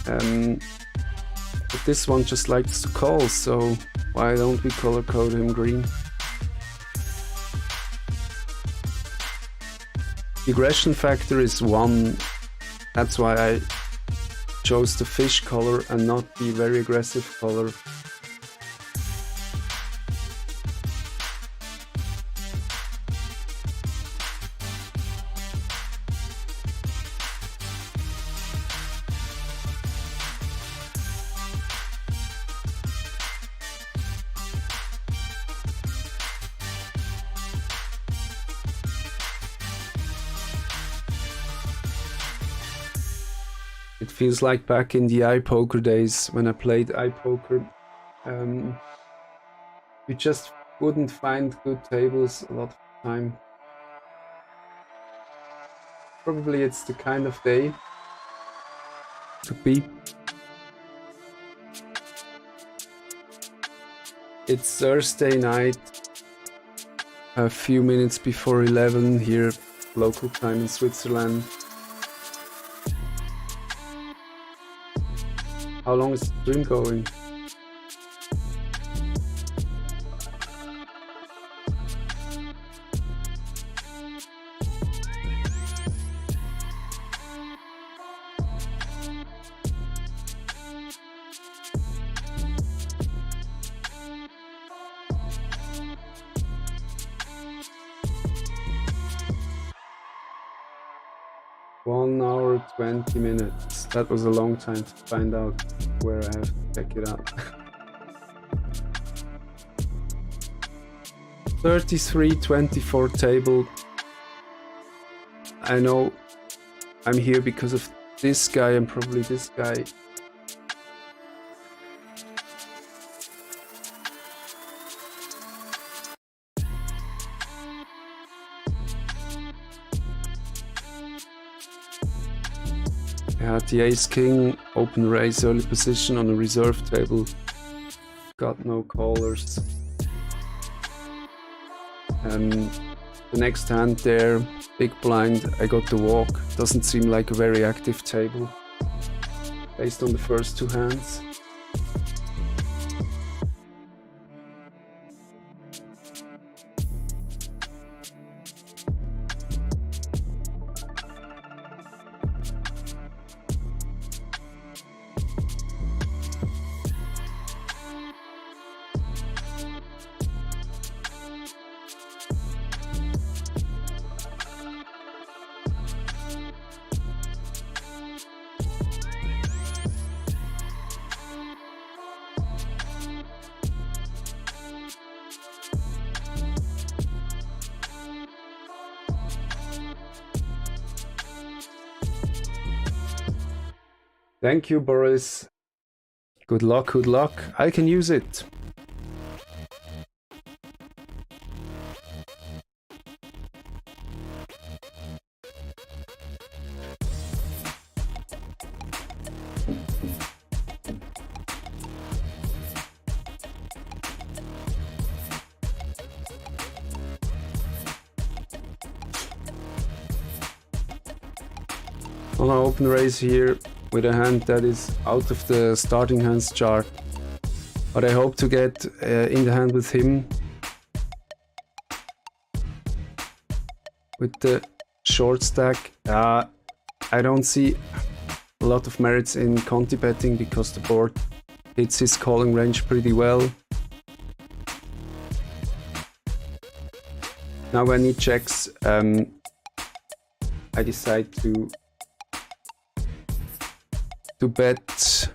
but this one just likes to call, so why don't we color code him green? The aggression factor is 1, that's why I chose the fish color and not the very aggressive color. It feels like back in the iPoker days when I played iPoker. You just wouldn't find good tables a lot of the time. Probably it's the kind of day to be. It's Thursday night, a few minutes before 11 here, local time in Switzerland. How long is the stream going? One hour, 20 minutes. That was a long time to find out where I have to check it out. 33-24 table. I know I'm here because of this guy and probably this guy. I had the ace-king, open raise, early position on a reserve table. Got no callers. The next hand there, big blind, I got the walk. Doesn't seem like a very active table, based on the first two hands. Thank you, Boris. Good luck, good luck. I can use it. On our open raise here, with a hand that is out of the starting hands chart, but I hope to get in the hand with him with the short stack. I don't see a lot of merits in Conti betting because the board hits his calling range pretty well. Now when he checks, I decide to bet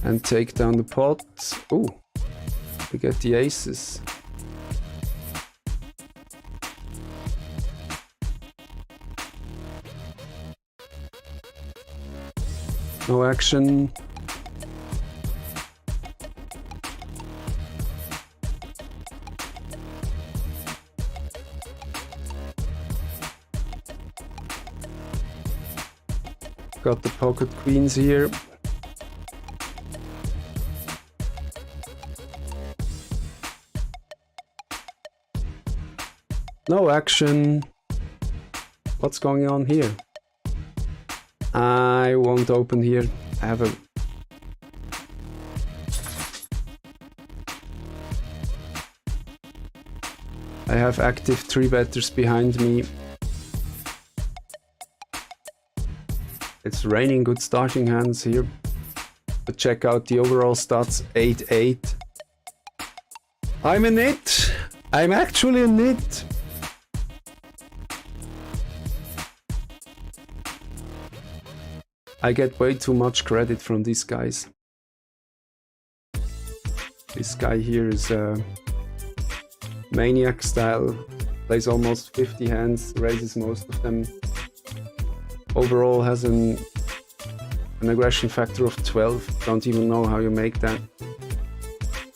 and take down the pot. Ooh, we get the aces. No action. Got the pocket queens here. No action. What's going on here? I won't open here. I have active 3-betters behind me. It's raining good starting hands here. But check out the overall stats, 8-8. I'm a nit. I'm actually a nit. I get way too much credit from these guys. This guy here is maniac style, plays almost 50 hands, raises most of them. Overall has an aggression factor of 12. Don't even know how you make that.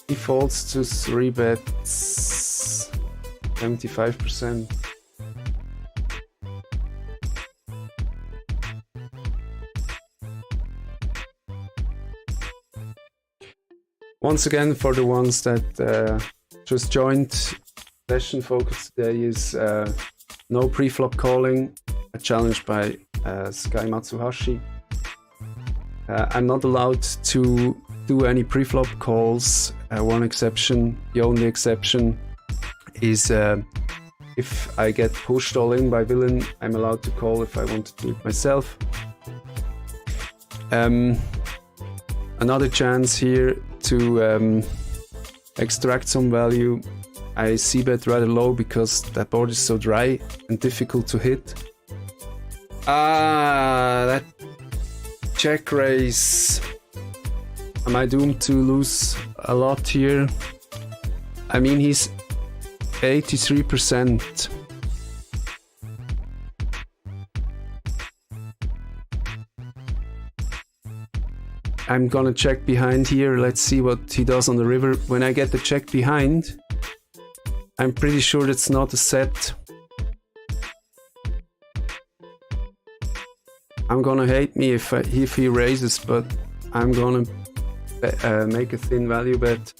He folds to 3 bets, 75%. Once again, for the ones that just joined, session focus today is no pre-flop calling, a challenge by Sky Matsuhashi. I'm not allowed to do any pre-flop calls. One exception, the only exception is if I get pushed all in by villain, I'm allowed to call if I want to do it myself. Another chance here to extract some value. I c-bet rather low because that board is so dry and difficult to hit. That check raise. Am I doomed to lose a lot here? I mean, he's 83%. I'm gonna check behind here. Let's see what he does on the river. When I get the check behind, I'm pretty sure that's not a set. I'm gonna hate me if he raises, but I'm gonna make a thin value bet.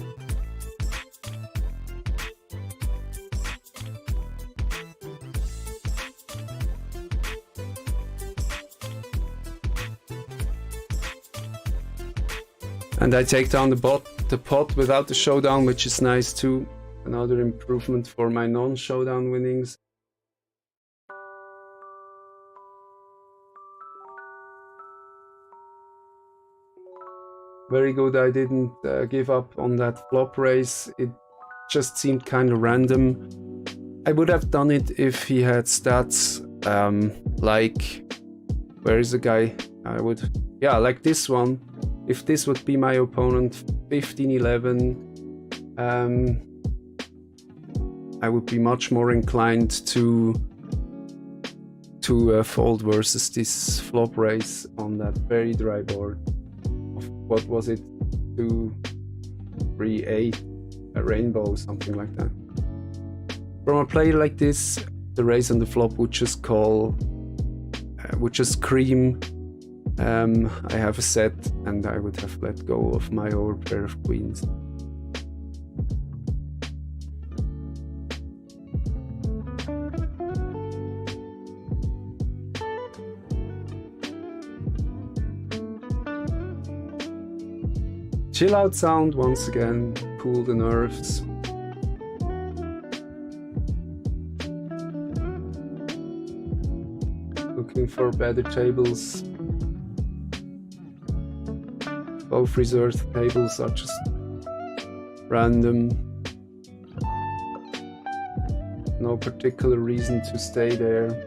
And I take down the pot without the showdown, which is nice too. Another improvement for my non-showdown winnings. Very good, I didn't give up on that flop raise. It just seemed kind of random. I would have done it if he had stats like, where is the guy? Yeah, like this one. If this would be my opponent, 15-11, I would be much more inclined to fold versus this flop raise on that very dry board. What was it? 2, 3, 8, a rainbow, something like that. From a player like this, the raise on the flop would just scream. I have a set, and I would have let go of my overpair of queens. Chill out sound once again, cool the nerves. Looking for better tables. Both reserved tables are just random. No particular reason to stay there.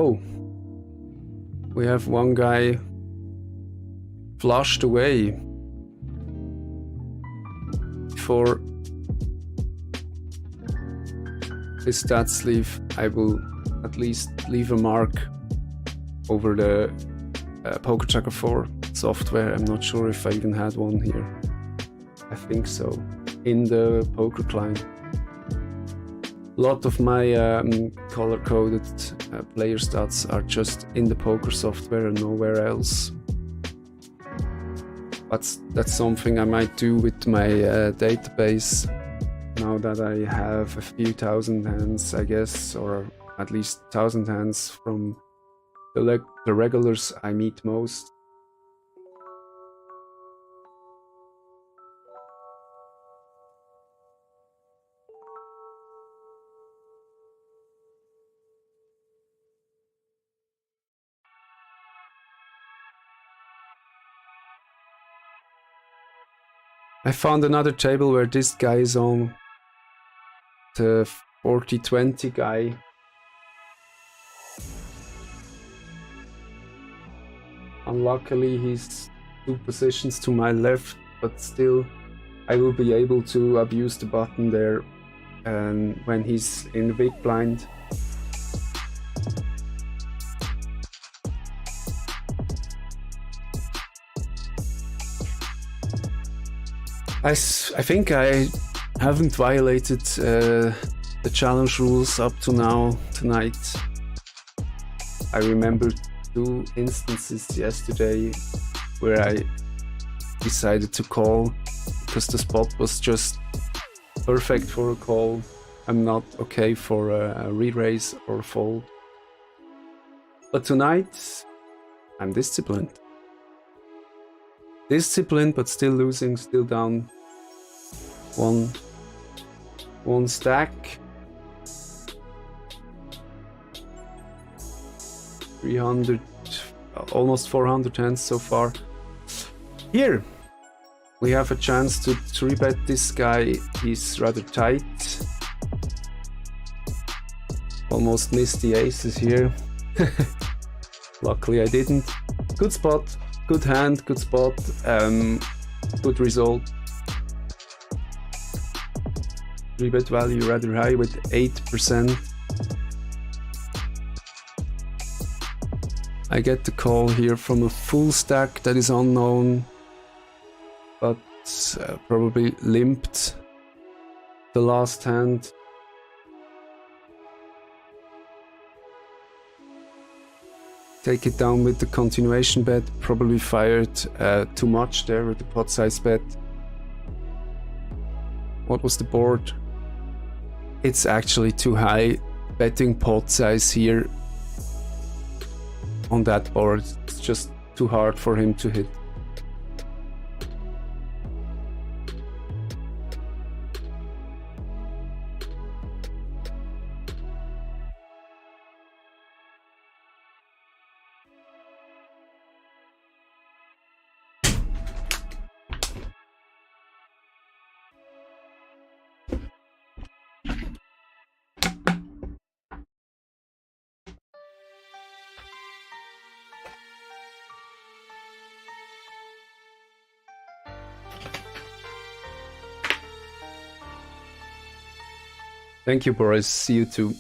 Oh, we have one guy flushed away. For this stat sleeve, I will at least leave a mark over the Poker Tracker 4 software. I'm not sure if I even had one here. I think so. In the poker client. A lot of my color-coded player stats are just in the poker software and nowhere else. But that's something I might do with my database now that I have a few thousand hands, I guess, or at least 1,000 hands from the regulars I meet most. I found another table where this guy is on the 40-20 guy. Unluckily, he's 2 positions to my left, but still I will be able to abuse the button there and when he's in the big blind. I think I haven't violated the challenge rules up to now tonight. I remember 2 instances yesterday where I decided to call because the spot was just perfect for a call. I'm not okay for a re-raise or a fold. But tonight I'm disciplined. Disciplined, but still losing, still down one stack. 300, almost 400 hands so far. Here we have a chance to 3-bet this guy. He's rather tight. Almost missed the aces here. Luckily I didn't. Good spot. Good hand, good spot, good result. 3-bet value rather high with 8%. I get the call here from a full stack that is unknown, but probably limped the last hand. Take it down with the continuation bet, probably fired too much there with the pot size bet. What was the board? It's actually too high. Betting pot size here on that board, it's just too hard for him to hit. Thank you, Boris. See you too.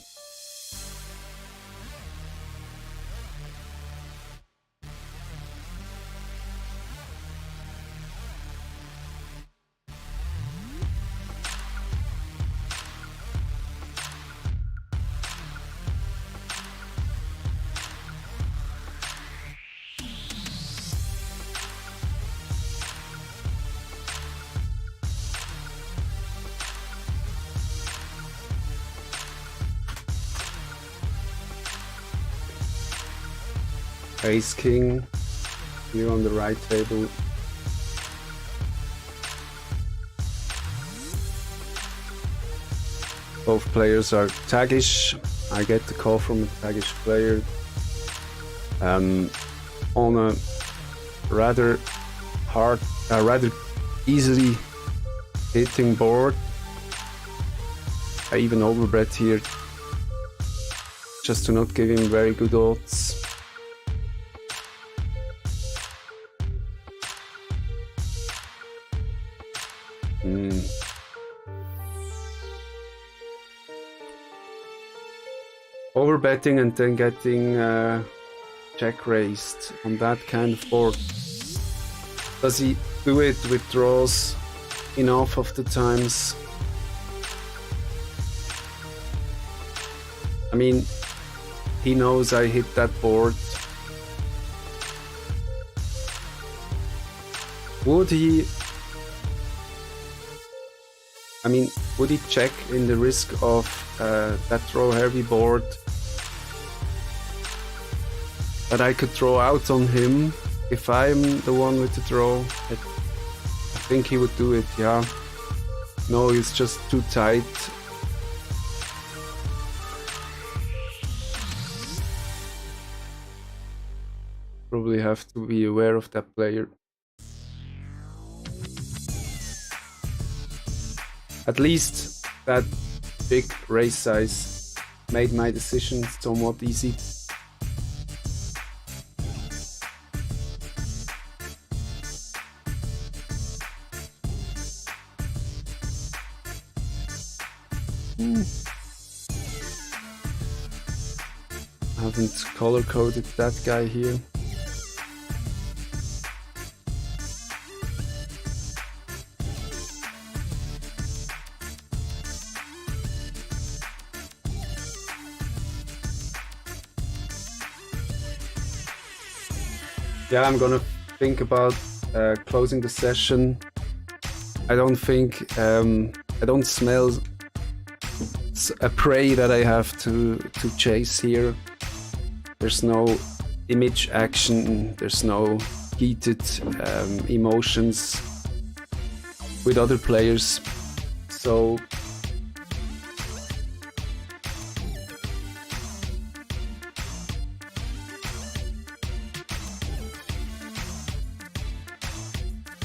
Ace King here on the right table. Both players are taggish. I get the call from a taggish player on a rather hard, rather easily hitting board. I even overbet here just to not give him very good odds. Overbetting and then getting check raised on that kind of board. Does he do it with draws enough of the times? I mean, he knows I hit that board. Would he... I mean, would he check in the risk of that draw heavy board that I could draw out on him if I'm the one with the draw? I think he would do it, yeah. No, it's just too tight. Probably have to be aware of that player. At least that big raise size made my decision somewhat easy. I haven't color coded that guy here. Yeah, I'm gonna think about closing the session. I don't think, I don't smell a prey that I have to chase here. There's no image action, there's no heated emotions with other players. So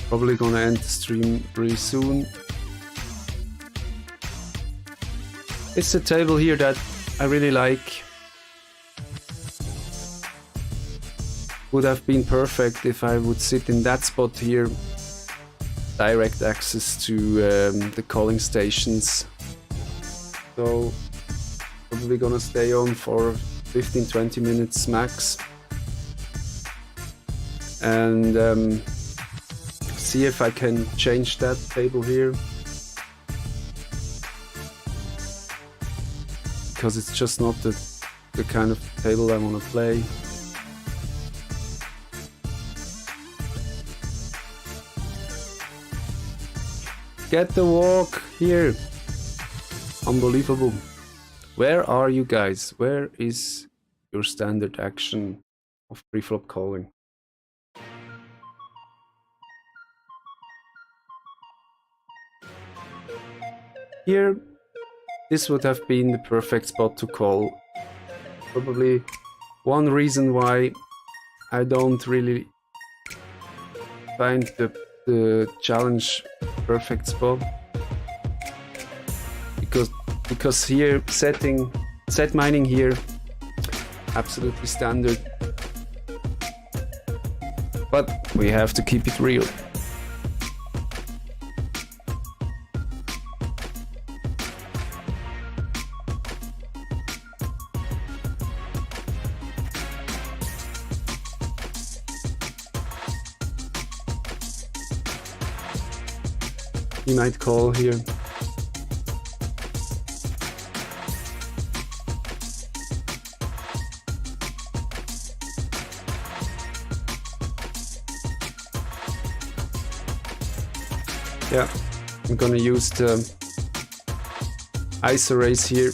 probably gonna end the stream really soon. It's a table here that I really like. Would have been perfect if I would sit in that spot here. Direct access to the calling stations. So probably gonna stay on for 15-20 minutes max. And see if I can change that table here, because it's just not the kind of table I want to play. Get the walk here. Unbelievable. Where are you guys? Where is your standard action of preflop calling? Here, this would have been the perfect spot to call. Probably one reason why I don't really find the challenge perfect spot. Because here, set mining here, absolutely standard. But we have to keep it real. He might call here. Yeah, I'm gonna use the ISO raise here.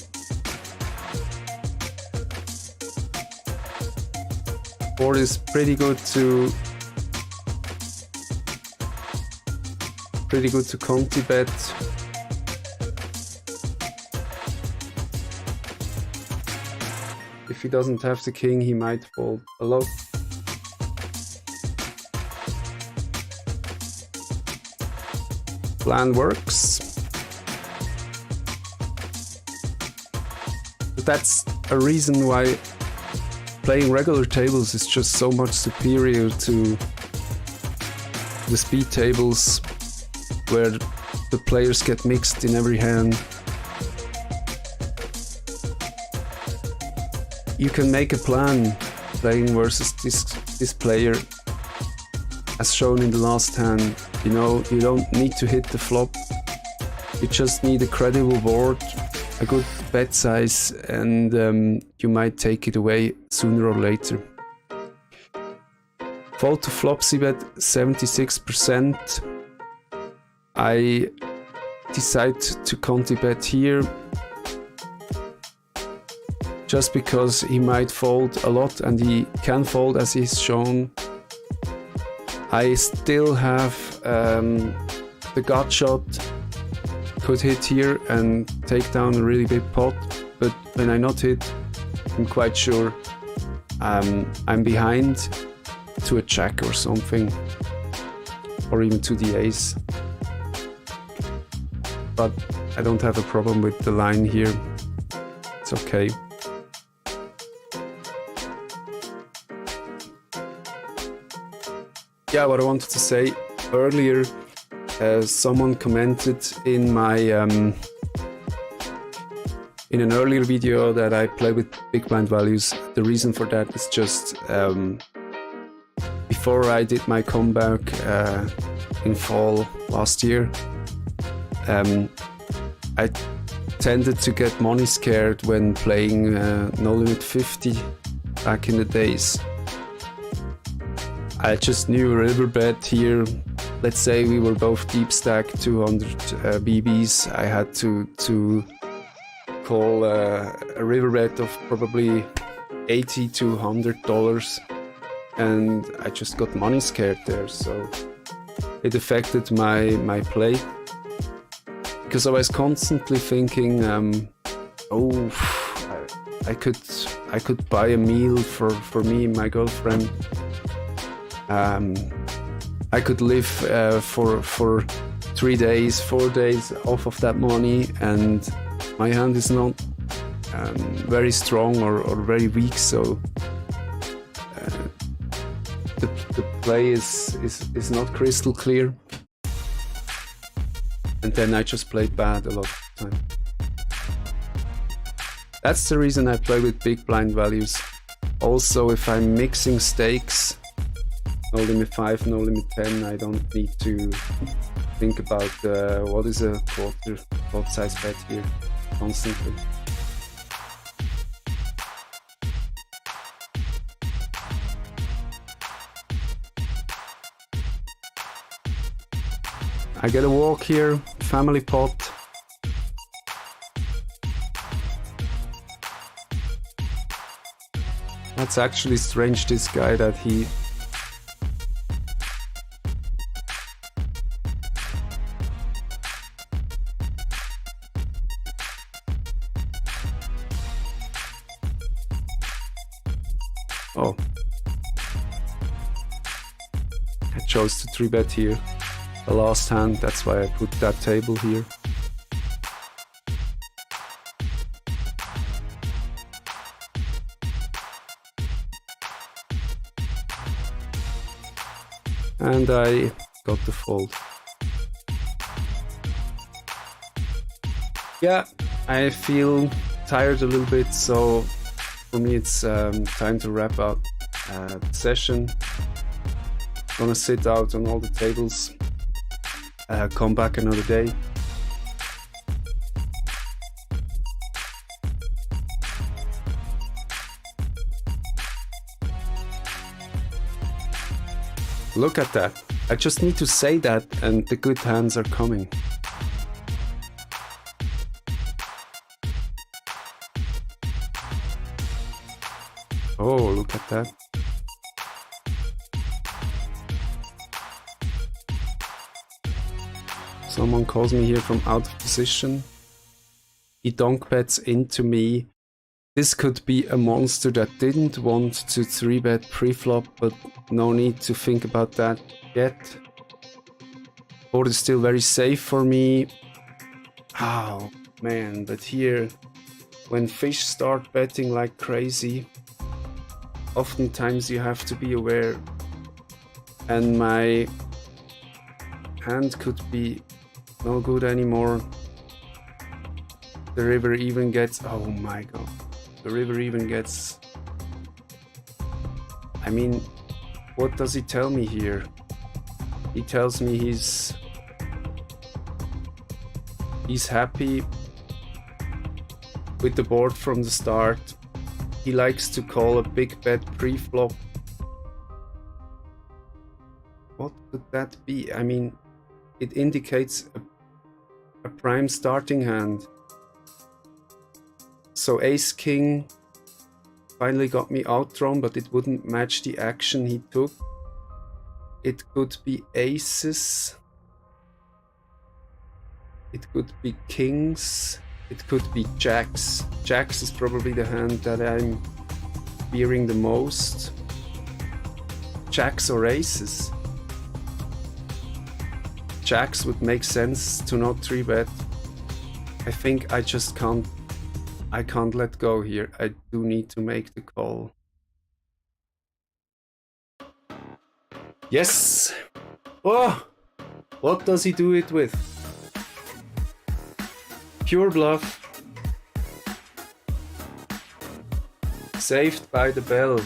Board is pretty good to Conti bet. If he doesn't have the king, he might fold a lot. Plan works. But a reason why playing regular tables is just so much superior to the speed tables where the players get mixed in every hand. You can make a plan playing versus this player as shown in the last hand. You know, you don't need to hit the flop. You just need a credible board, a good bet size, and you might take it away sooner or later. Fold to flop c-bet 76%. I decide to conti-bet here just because he might fold a lot, and he can fold as he's shown. I still have the gut shot, could hit here and take down a really big pot, but when I not hit, I'm quite sure I'm behind to a check or something, or even to the ace. But I don't have a problem with the line here, it's okay. Yeah, what I wanted to say earlier, someone commented in my in an earlier video that I play with big blind values. The reason for that is just before I did my comeback in fall last year, I tended to get money scared when playing No Limit 50 back in the days. I just knew a river bet here. Let's say we were both deep stack 200 BBs. I had to call a river bet of probably $80 to $100, and I just got money scared there. So it affected my play, because I was constantly thinking, oh, I could buy a meal for me and my girlfriend. I could live for 3 days, 4 days off of that money, and my hand is not very strong or very weak, so the play is not crystal clear. And then I just played bad a lot of the time. That's the reason I play with big blind values. Also, if I'm mixing stakes, no limit 5, no limit 10, I don't need to think about what is a quarter pot size bet here constantly. I get a walk here, family pot. That's actually strange, this guy, that he oh, I chose to 3-bet here the last hand, that's why I put that table here. And I got the fold. Yeah, I feel tired a little bit, so for me it's time to wrap up the session. Gonna sit out on all the tables, come back another day. Look at that. I just need to say that and the good hands are coming. Oh, look at that. Someone calls me here from out of position. He donk bets into me. This could be a monster that didn't want to 3-bet pre-flop, but no need to think about that yet. Board is still very safe for me. Oh man, but here when fish start betting like crazy, oftentimes you have to be aware, and my hand could be no good anymore. The river even gets, oh my god, the river even gets, I mean, what does he tell me here? He tells me he's happy with the board from the start. He likes to call a big bet pre-flop. What could that be? I mean, it indicates a prime starting hand. So ace king finally got me outdrawn, but it wouldn't match the action he took. It could be aces. It could be kings. It could be jacks. Jacks is probably the hand that I'm fearing the most. Jacks or aces. Jacks would make sense to not 3-bet. I think I just can't let go here. I do need to make the call. Yes! Oh! What does he do it with? Pure bluff. Saved by the bell.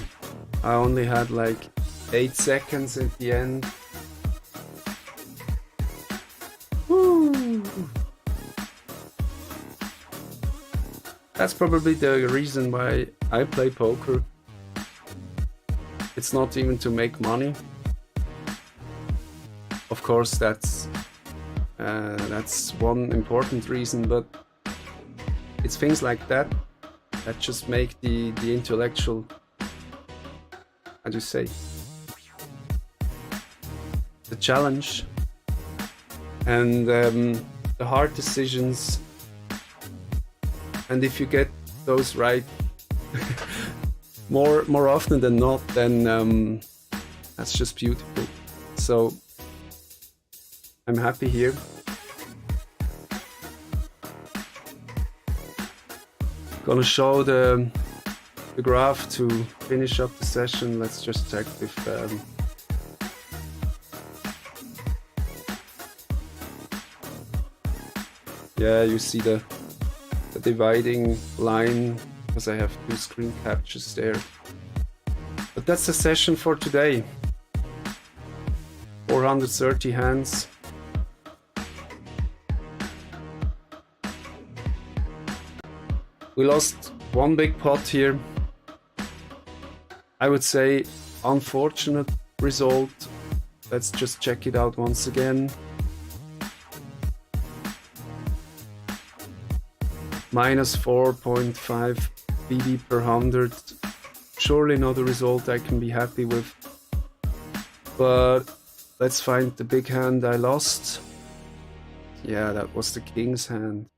I only had like 8 seconds at the end. Woo. That's probably the reason why I play poker. It's not even to make money. Of course, that's one important reason, but it's things like that that just make the intellectual, how do you say, the challenge and the hard decisions. And if you get those right more often than not, then that's just beautiful. So I'm happy here. Gonna show the graph to finish up the session. Let's just check if yeah, you see the dividing line because I have 2 screen captures there. But that's the session for today. 430 hands. We lost 1 big pot here. I would say unfortunate result. Let's just check it out once again. Minus 4.5 BB per 100. Surely not a result I can be happy with. But let's find the big hand I lost. Yeah, that was the king's hand.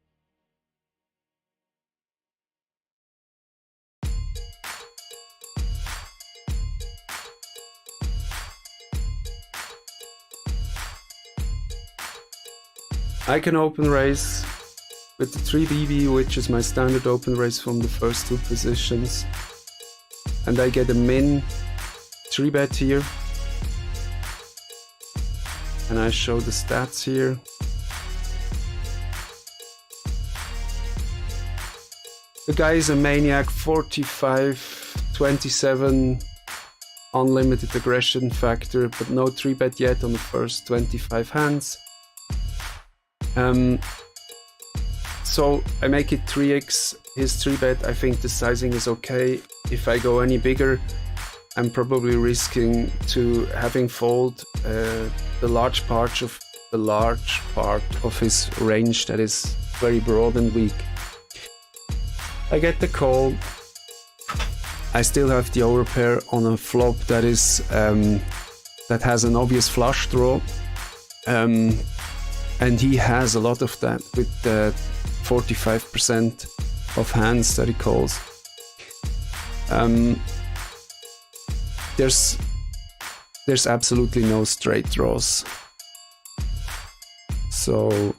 I can open raise with the 3 BB, which is my standard open raise from the first 2 positions. And I get a min 3-bet here. And I show the stats here. The guy is a maniac, 45-27 unlimited aggression factor, but no 3-bet yet on the first 25 hands. So I make it 3x his 3-bet. I think the sizing is okay. If I go any bigger, I'm probably risking to having fold the large part of his range that is very broad and weak. I get the call. I still have the overpair on a flop that is that has an obvious flush draw. And he has a lot of that with 45% of hands that he calls. There's absolutely no straight draws. So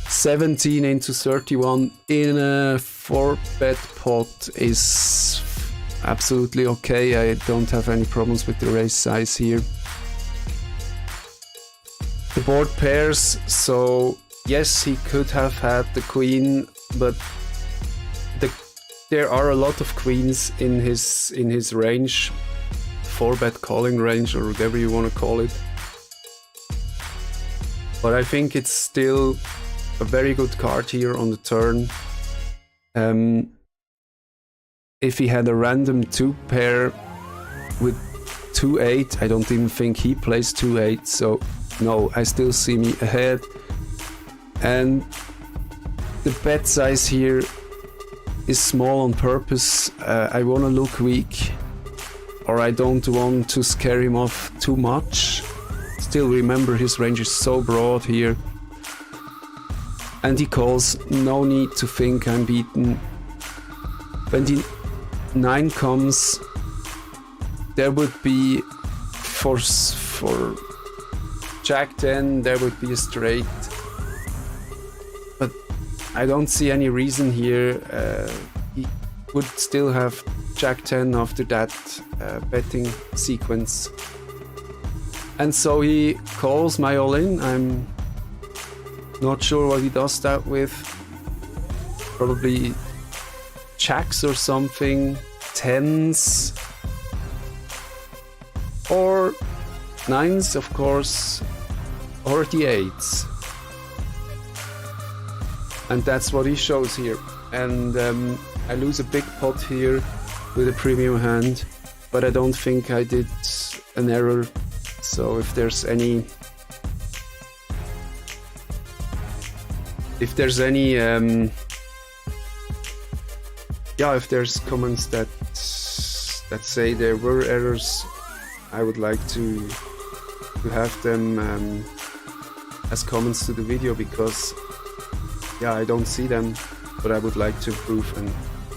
17 into 31 in a 4-bet pot is absolutely okay. I don't have any problems with the raise size here. The board pairs, so yes, he could have had the queen, but there are a lot of queens in his range, 4-bet calling range, or whatever you want to call it. But I think it's still a very good card here on the turn. If he had a random 2-pair with 2-8, I don't even think he plays 2-8, so no, I still see me ahead. And the bet size here is small on purpose. I want to look weak, or I don't want to scare him off too much. Still, remember, his range is so broad here. And he calls, no need to think I'm beaten. When the 9 comes, there would be for Jack 10, there would be a straight. But I don't see any reason here. He would still have Jack 10 after that betting sequence. And so he calls my all-in. I'm not sure what he does that with. Probably jacks or something, 10s, or 9s, of course, or the 8s. And that's what he shows here. And I lose a big pot here with a premium hand, but I don't think I did an error. So if there's any if there's comments that say there were errors, I would like to have them as comments to the video, because I don't see them, but I would like to improve and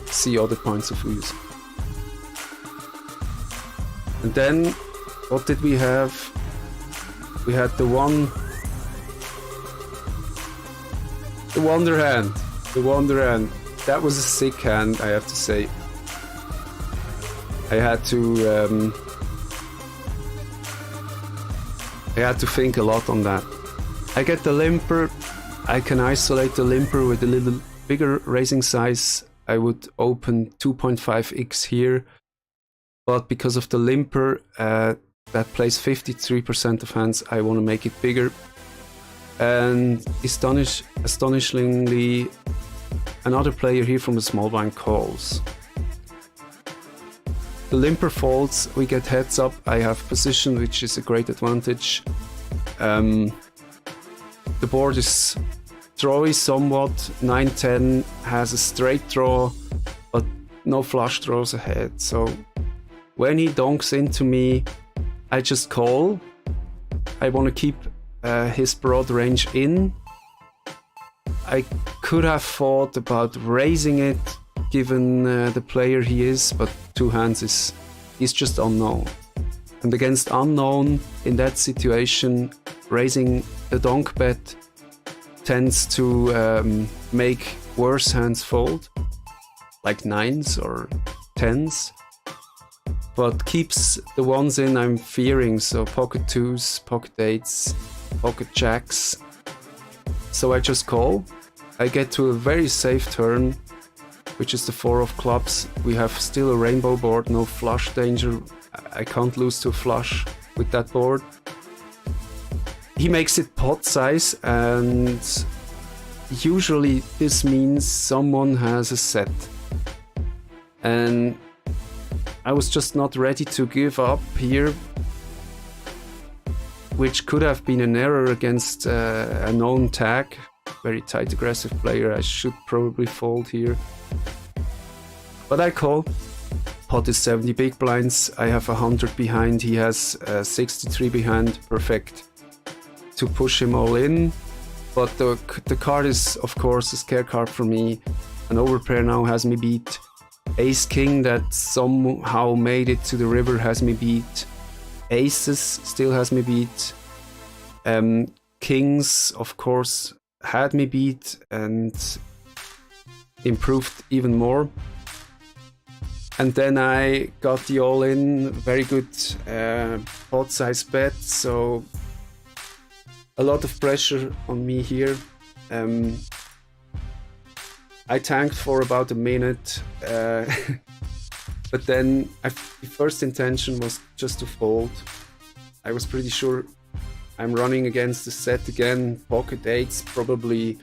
see other points of views. And then what did we have? We had the Wonder hand. That was a sick hand, I have to say. I had to think a lot on that. I get the limper. I can isolate the limper with a little bigger raising size. I would open 2.5x here, but because of the limper that plays 53% of hands, I want to make it bigger. And astonishingly, another player here from the small blind calls. The limper folds, we get heads up. I have position, which is a great advantage. The board is drawy somewhat. 9-10 has a straight draw, but no flush draws ahead. So when he donks into me, I just call. I want to keep his broad range in. I could have thought about raising it, given the player he is, but 2 hands is just unknown. And against unknown, in that situation, raising the donk bet tends to make worse hands fold, like 9s or 10s, but keeps the ones in I'm fearing, so pocket 2s, pocket 8s, pocket jacks. So I just call. I get to a very safe turn, which is the 4 of clubs. We have still a rainbow board, no flush danger. I can't lose to a flush with that board. He makes it pot size, and usually this means someone has a set. And I was just not ready to give up here, which could have been an error against a known tag. Very tight aggressive player. I should probably fold here. But I call. Pot is 70 big blinds. I have 100 behind. He has 63 behind. Perfect to push him all in. But the card is, of course, a scare card for me. An overpair now has me beat. Ace King that somehow made it to the river has me beat. Aces still has me beat. Kings, of course, had me beat and improved even more. And then I got the all-in, very good pot size bet, so a lot of pressure on me here. I tanked for about a minute, but then the first intention was just to fold. I was pretty sure I'm running against the set again, pocket eights, probably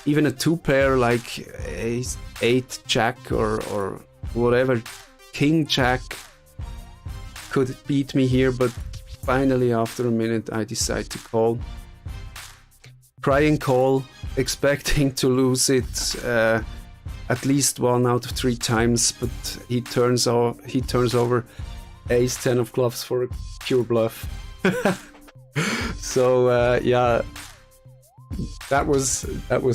even a two pair like ace, 8 jack or whatever, king jack could beat me here, but finally after a minute I decide to call. Crying call, expecting to lose it at least 1 out of 3 times, but he turns over ace 10 of clubs for a pure bluff. So yeah, that was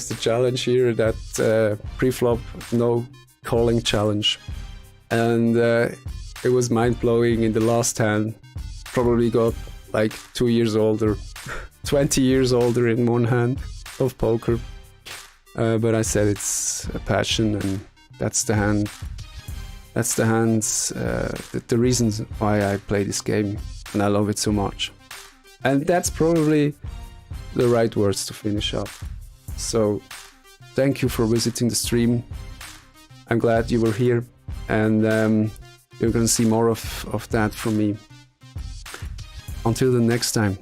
the challenge here, that pre-flop no calling challenge, and it was mind-blowing. In the last hand, probably got like 2 years older, 20 years older in one hand of poker, but I said it's a passion, and that's the hand. That's the hands, the reasons why I play this game, and I love it so much. And that's probably the right words to finish up. So thank you for visiting the stream. I'm glad you were here, and you're gonna see more of that from me. Until the next time,